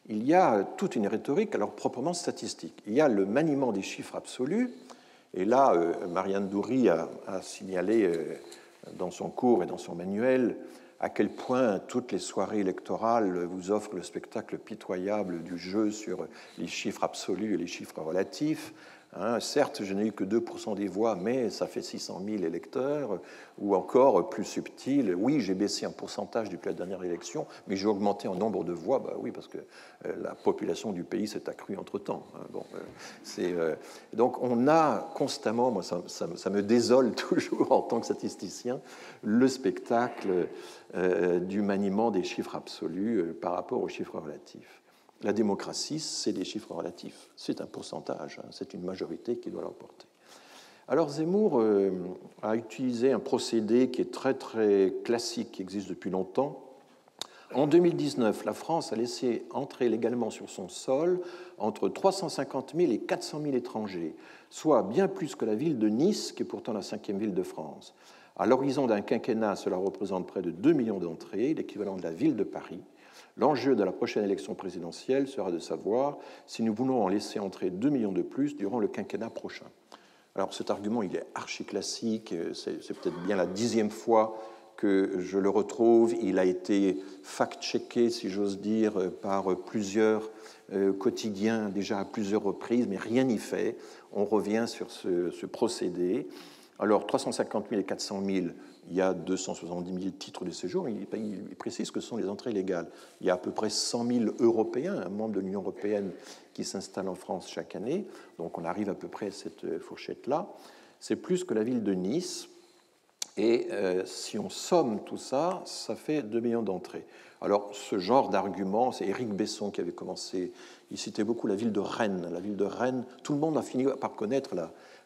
il y a toute une rhétorique, alors proprement statistique. Il y a le maniement des chiffres absolus, et là, Marianne Doury a signalé dans son cours et dans son manuel à quel point toutes les soirées électorales vous offrent le spectacle pitoyable du jeu sur les chiffres absolus et les chiffres relatifs. Certes, je n'ai eu que 2% des voix, mais ça fait 600 000 électeurs. Ou encore, plus subtil, oui, j'ai baissé en pourcentage depuis la dernière élection, mais j'ai augmenté en nombre de voix. Bah oui, parce que la population du pays s'est accrue entre-temps. Bon, donc on a constamment, moi ça me désole toujours en tant que statisticien, le spectacle du maniement des chiffres absolus par rapport aux chiffres relatifs. La démocratie, c'est des chiffres relatifs, c'est un pourcentage, c'est une majorité qui doit l'emporter. Alors Zemmour a utilisé un procédé qui est très très classique, qui existe depuis longtemps. En 2019, la France a laissé entrer légalement sur son sol entre 350 000 et 400 000 étrangers, soit bien plus que la ville de Nice, qui est pourtant la 5e ville de France. À l'horizon d'un quinquennat, cela représente près de 2 millions d'entrées, l'équivalent de la ville de Paris. L'enjeu de la prochaine élection présidentielle sera de savoir si nous voulons en laisser entrer 2 millions de plus durant le quinquennat prochain. Alors cet argument, il est archi-classique, c'est peut-être bien la 10e fois que je le retrouve. Il a été fact-checké, si j'ose dire, par plusieurs quotidiens déjà à plusieurs reprises, mais rien n'y fait. On revient sur ce procédé. Alors 350 000 et 400 000, il y a 270 000 titres de séjour. Il précise que ce sont les entrées légales. Il y a à peu près 100 000 Européens, un membre de l'Union européenne, qui s'installent en France chaque année. Donc on arrive à peu près à cette fourchette-là. C'est plus que la ville de Nice. Et si on somme tout ça, ça fait 2 millions d'entrées. Alors, ce genre d'argument, c'est Éric Besson qui avait commencé. Il citait beaucoup la ville de Rennes. La ville de Rennes, tout le monde a fini par connaître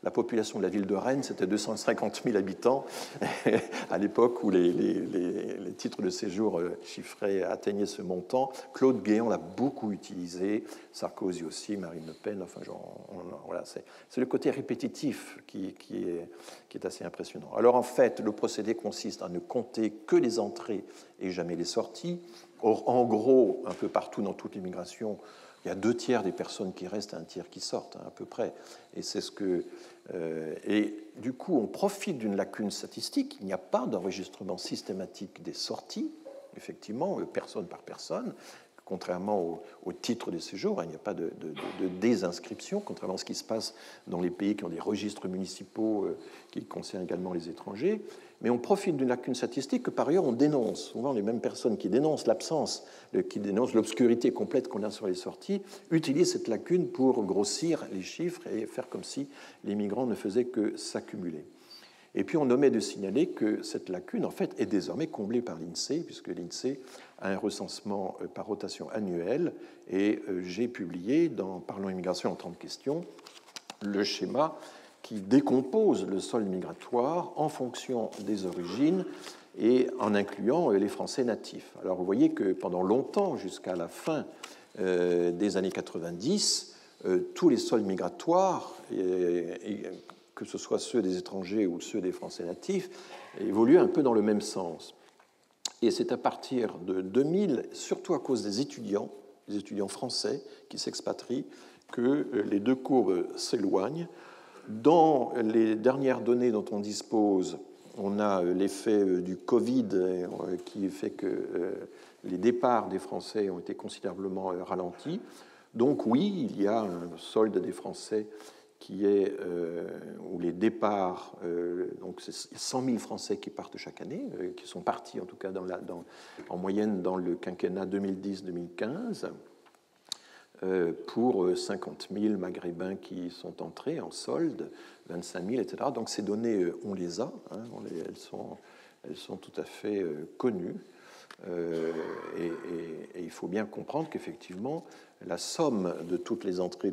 la population de la ville de Rennes, c'était 250 000 habitants à l'époque où les titres de séjour chiffrés atteignaient ce montant. Claude Guéant l'a beaucoup utilisé, Sarkozy aussi, Marine Le Pen. Enfin, voilà, c'est le côté répétitif qui est assez impressionnant. Alors en fait, le procédé consiste à ne compter que les entrées et jamais les sorties. Or, en gros, un peu partout dans toute l'immigration, il y a 2 tiers des personnes qui restent et 1 tiers qui sortent, à peu près. Et c'est ce que. Et du coup, on profite d'une lacune statistique. Il n'y a pas d'enregistrement systématique des sorties, effectivement, personne par personne. Contrairement au titre de séjour, il n'y a pas de désinscription, contrairement à ce qui se passe dans les pays qui ont des registres municipaux qui concernent également les étrangers. Mais on profite d'une lacune statistique que par ailleurs on dénonce. Souvent les mêmes personnes qui dénoncent l'absence, qui dénoncent l'obscurité complète qu'on a sur les sorties, utilisent cette lacune pour grossir les chiffres et faire comme si les migrants ne faisaient que s'accumuler. Et puis on omet de signaler que cette lacune, en fait, est désormais comblée par l'INSEE, puisque l'INSEE a un recensement par rotation annuelle, et j'ai publié dans Parlons immigration en 30 questions le schéma qui décompose le sol migratoire en fonction des origines et en incluant les Français natifs. Alors vous voyez que pendant longtemps, jusqu'à la fin des années 90, tous les sols migratoires, que ce soit ceux des étrangers ou ceux des Français natifs, évoluent un peu dans le même sens. Et c'est à partir de 2000, surtout à cause des étudiants français qui s'expatrient, que les deux courbes s'éloignent. Dans les dernières données dont on dispose, on a l'effet du Covid qui fait que les départs des Français ont été considérablement ralentis. Donc oui, il y a un solde des Français qui est où les départs, donc c'est 100 000 Français qui partent chaque année, qui sont partis en tout cas en moyenne dans le quinquennat 2010-2015, pour 50 000 Maghrébins qui sont entrés en solde, 25 000, etc. Donc ces données, on les a, hein, elles sont tout à fait connues. Et il faut bien comprendre qu'effectivement, la somme de toutes les entrées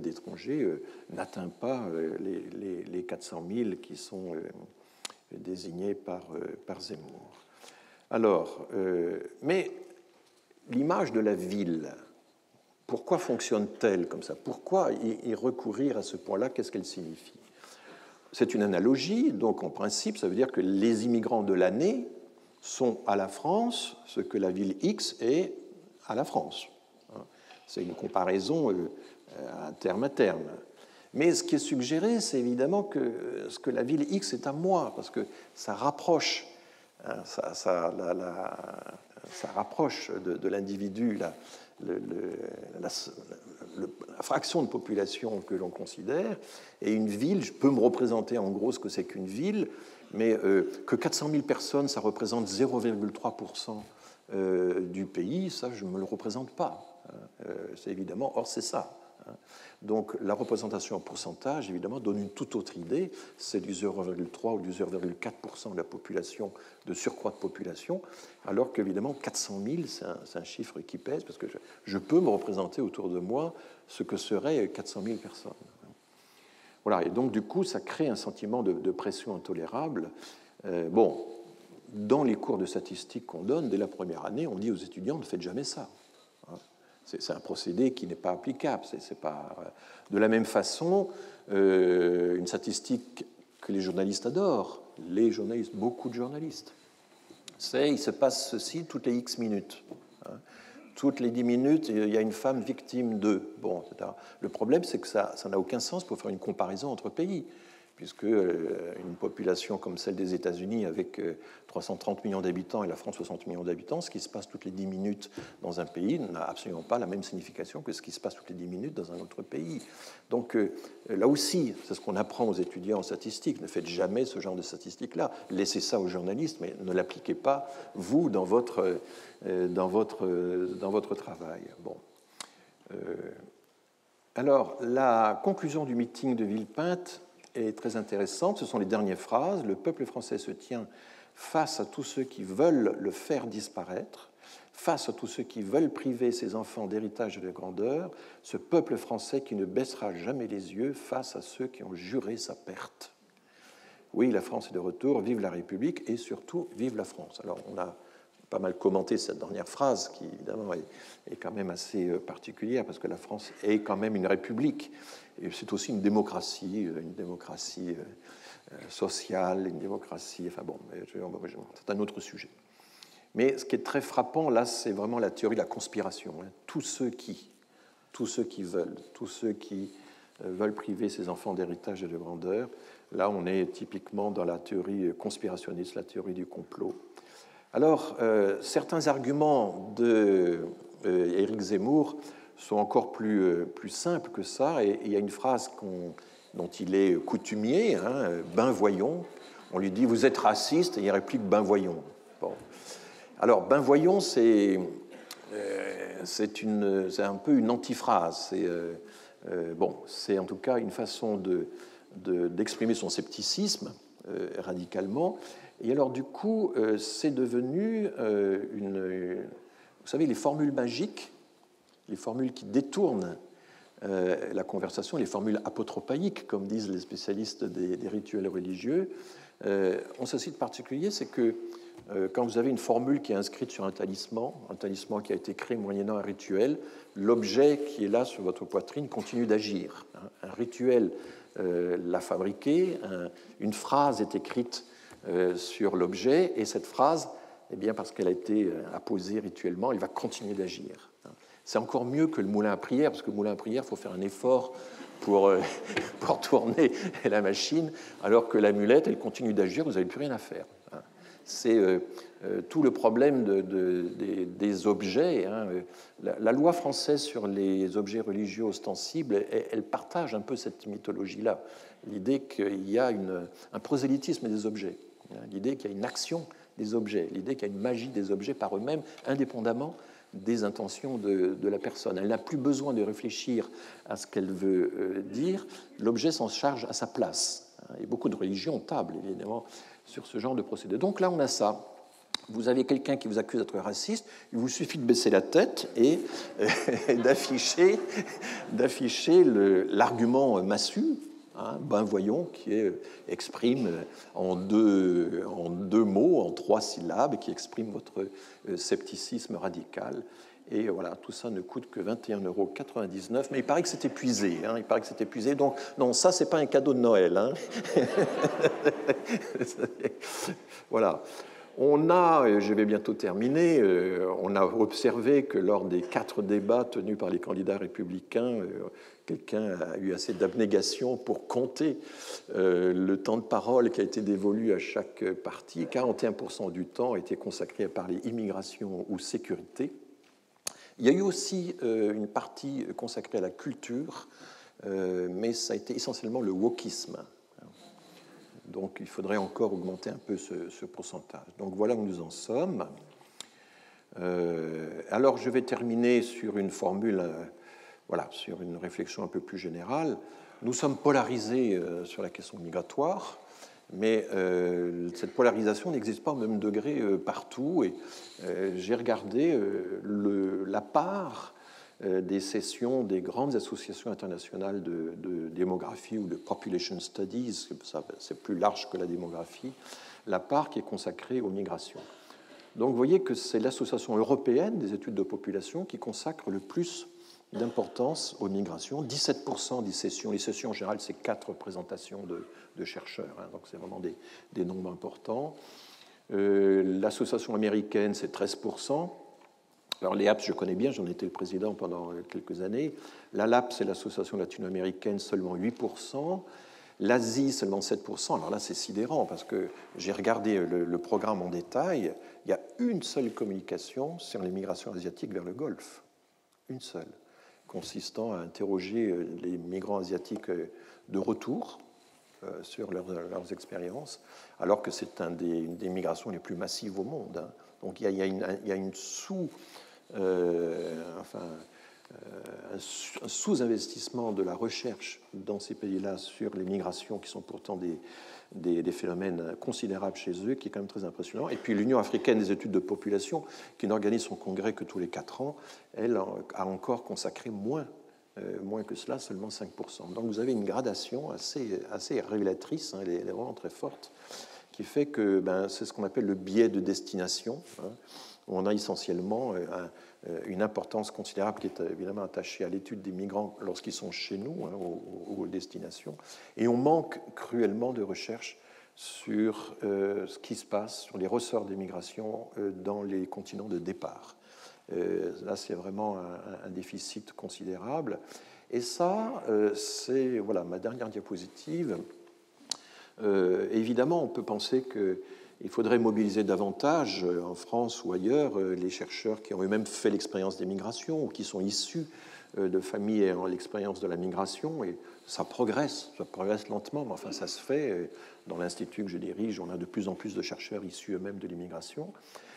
d'étrangers n'atteint pas les 400 000 qui sont désignés par Zemmour. Alors, mais l'image de la ville, pourquoi fonctionne-t-elle comme ça? Pourquoi y recourir à ce point-là? Qu'est-ce qu'elle signifie? C'est une analogie, donc en principe, ça veut dire que les immigrants de l'année sont à la France ce que la ville X est à la France. C'est une comparaison à terme. Mais ce qui est suggéré, c'est évidemment que ce que la ville X est à moi, parce que ça rapproche Hein, ça rapproche de l'individu la fraction de population que l'on considère. Et une ville, je peux me représenter en gros ce que c'est qu'une ville, mais que 400 000 personnes, ça représente 0,3% du pays, ça, je ne me le représente pas. C'est évidemment, or c'est ça. Donc la représentation en pourcentage, évidemment, donne une toute autre idée. C'est du 0,3 ou du 0,4% de la population, de surcroît de population, alors qu'évidemment 400 000, c'est un chiffre qui pèse, parce que je peux me représenter autour de moi ce que seraient 400 000 personnes. Voilà, et donc du coup, ça crée un sentiment de pression intolérable. Bon, dans les cours de statistiques qu'on donne, dès la première année, on dit aux étudiants, ne faites jamais ça. C'est un procédé qui n'est pas applicable. C'est pas... De la même façon, une statistique que les journalistes adorent, les journalistes, beaucoup de journalistes, c'est il se passe ceci toutes les X minutes. Toutes les 10 minutes, il y a une femme victime de... Bon, etc. Le problème, c'est que ça n'a aucun sens pour faire une comparaison entre pays, puisque une population comme celle des États-Unis, avec 330 millions d'habitants et la France 60 millions d'habitants, ce qui se passe toutes les 10 minutes dans un pays n'a absolument pas la même signification que ce qui se passe toutes les 10 minutes dans un autre pays. Donc là aussi, c'est ce qu'on apprend aux étudiants en statistique. Ne faites jamais ce genre de statistiques-là. Laissez ça aux journalistes, mais ne l'appliquez pas, vous, dans votre travail. Bon. Alors, la conclusion du meeting de Villepinte est très intéressante. Ce sont les dernières phrases. Le peuple français se tient face à tous ceux qui veulent le faire disparaître, face à tous ceux qui veulent priver ses enfants d'héritage et de grandeur, ce peuple français qui ne baissera jamais les yeux face à ceux qui ont juré sa perte. Oui, la France est de retour, vive la République et surtout, vive la France. Alors, on a pas mal commenté cette dernière phrase qui, évidemment, est quand même assez particulière parce que la France est quand même une république. Et c'est aussi une démocratie sociale, une démocratie... Enfin bon, c'est un autre sujet. Mais ce qui est très frappant, là, c'est vraiment la théorie de la conspiration. Tous ceux qui veulent priver ses enfants d'héritage et de grandeur, là, on est typiquement dans la théorie conspirationniste, la théorie du complot. Alors, certains arguments d'Éric Zemmour sont encore plus simples que ça, et il y a une phrase dont il est coutumier, ben voyons. On lui dit « vous êtes raciste » et il réplique « ben voyons ». Bon. Alors, ben voyons, c'est un peu une antiphrase. C'est en tout cas une façon d'exprimer son scepticisme radicalement. Et alors, du coup, c'est devenu vous savez, les formules magiques, les formules qui détournent la conversation, les formules apotropaïques, comme disent les spécialistes des rituels religieux, ont ceci de particulier, c'est que quand vous avez une formule qui est inscrite sur un talisman qui a été créé moyennant un rituel, l'objet qui est là sur votre poitrine continue d'agir. Un rituel l'a fabriqué, une phrase est écrite sur l'objet, et cette phrase, eh bien, parce qu'elle a été apposée rituellement, elle va continuer d'agir. C'est encore mieux que le moulin à prière, parce que le moulin à prière, il faut faire un effort pour tourner la machine, alors que l'amulette, elle continue d'agir, vous n'avez plus rien à faire. C'est tout le problème des objets. La loi française sur les objets religieux ostensibles, elle partage un peu cette mythologie-là, l'idée qu'il y a un prosélytisme des objets, l'idée qu'il y a une action des objets, l'idée qu'il y a une magie des objets par eux-mêmes, indépendamment des intentions de la personne. Elle n'a plus besoin de réfléchir à ce qu'elle veut dire, l'objet s'en charge à sa place. Et beaucoup de religions tablent, évidemment, sur ce genre de procédé. Donc là, on a ça. Vous avez quelqu'un qui vous accuse d'être raciste, il vous suffit de baisser la tête et d'afficher l'argument massu, ben voyons, qui exprime en deux mots, en 3 syllabes, qui exprime votre scepticisme radical. Et voilà, tout ça ne coûte que 21,99 €. Mais il paraît que c'est épuisé. Il paraît que c'est épuisé. Donc, non, ça, c'est pas un cadeau de Noël. Voilà. Je vais bientôt terminer, on a observé que lors des 4 débats tenus par les candidats républicains, quelqu'un a eu assez d'abnégation pour compter le temps de parole qui a été dévolu à chaque parti. 41% du temps a été consacré à parler immigration ou sécurité. Il y a eu aussi une partie consacrée à la culture, mais ça a été essentiellement le wokisme. Donc il faudrait encore augmenter un peu ce pourcentage. Donc voilà où nous en sommes. Alors je vais terminer sur une formule, sur une réflexion un peu plus générale. Nous sommes polarisés sur la question migratoire, mais cette polarisation n'existe pas au même degré partout. Et j'ai regardé la part des sessions des grandes associations internationales de démographie ou de population studies, c'est plus large que la démographie, la part qui est consacrée aux migrations. Donc vous voyez que c'est l'Association européenne des études de population qui consacre le plus d'importance aux migrations, 17% des sessions. Les sessions en général, c'est 4 représentations de chercheurs, donc c'est vraiment des nombres importants. L'association américaine, c'est 13%. Alors les APS, je connais bien, j'en étais le président pendant quelques années. La LAP, c'est l'association latino-américaine, seulement 8%. L'Asie, seulement 7%. Alors là, c'est sidérant parce que j'ai regardé le programme en détail. Il y a une seule communication sur les migrations asiatiques vers le Golfe. Une seule, consistant à interroger les migrants asiatiques de retour sur leurs expériences, alors que c'est une des migrations les plus massives au monde. Donc il y a une un sous-investissement de la recherche dans ces pays-là sur les migrations qui sont pourtant des phénomènes considérables chez eux, qui est quand même très impressionnant. Et puis l'Union africaine des études de population, qui n'organise son congrès que tous les 4 ans, elle a encore consacré moins que cela, seulement 5%. Donc vous avez une gradation assez révélatrice, elle est vraiment très forte, qui fait que c'est ce qu'on appelle le biais de destination, où on a essentiellement une importance considérable qui est évidemment attachée à l'étude des migrants lorsqu'ils sont chez nous, aux destinations, et on manque cruellement de recherche sur ce qui se passe, sur les ressorts des migrations dans les continents de départ. Là, c'est vraiment un déficit considérable. Et ça, c'est ma dernière diapositive. Évidemment, on peut penser qu'il faudrait mobiliser davantage, en France ou ailleurs, les chercheurs qui ont eux-mêmes fait l'expérience des migrations ou qui sont issus de familles ayant l'expérience de la migration. Et ça progresse lentement, mais enfin ça se fait. Dans l'institut que je dirige, on a de plus en plus de chercheurs issus eux-mêmes de l'immigration.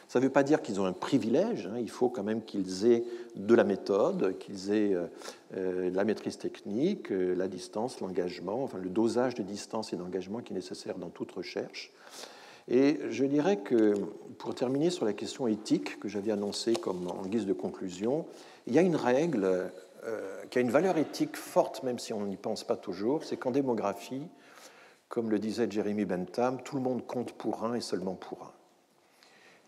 Ça ne veut pas dire qu'ils ont un privilège, il faut quand même qu'ils aient de la méthode, qu'ils aient la maîtrise technique, la distance, l'engagement, enfin le dosage de distance et d'engagement qui est nécessaire dans toute recherche. Et je dirais que, pour terminer sur la question éthique que j'avais annoncée comme en guise de conclusion, il y a une règle qui a une valeur éthique forte, même si on n'y pense pas toujours, c'est qu'en démographie, comme le disait Jeremy Bentham, tout le monde compte pour un et seulement pour un.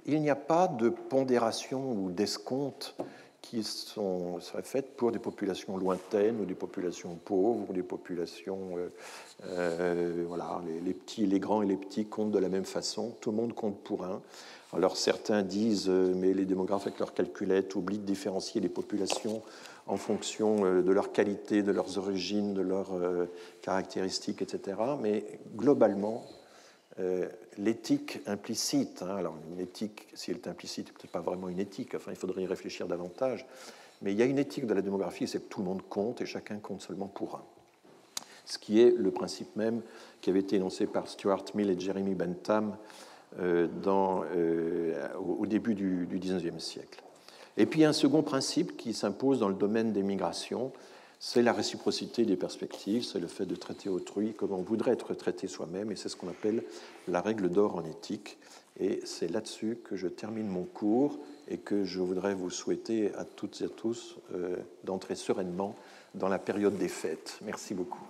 Il n'y a pas de pondération ou d'escompte qui seraient faites pour des populations lointaines ou des populations pauvres ou des populations... les petits, les grands et les petits comptent de la même façon. Tout le monde compte pour un. Alors certains disent, mais les démographes avec leurs calculettes oublient de différencier les populations en fonction de leur qualité, de leurs origines, de leurs caractéristiques, etc. Mais globalement, l'éthique implicite, alors une éthique, si elle est implicite, c'est peut-être pas vraiment une éthique, enfin il faudrait y réfléchir davantage, mais il y a une éthique de la démographie, c'est que tout le monde compte et chacun compte seulement pour un. Ce qui est le principe même qui avait été énoncé par Stuart Mill et Jeremy Bentham au début du XIXe siècle. Et puis un second principe qui s'impose dans le domaine des migrations, c'est la réciprocité des perspectives, c'est le fait de traiter autrui comme on voudrait être traité soi-même, et c'est ce qu'on appelle la règle d'or en éthique. Et c'est là-dessus que je termine mon cours et que je voudrais vous souhaiter à toutes et à tous d'entrer sereinement dans la période des fêtes. Merci beaucoup.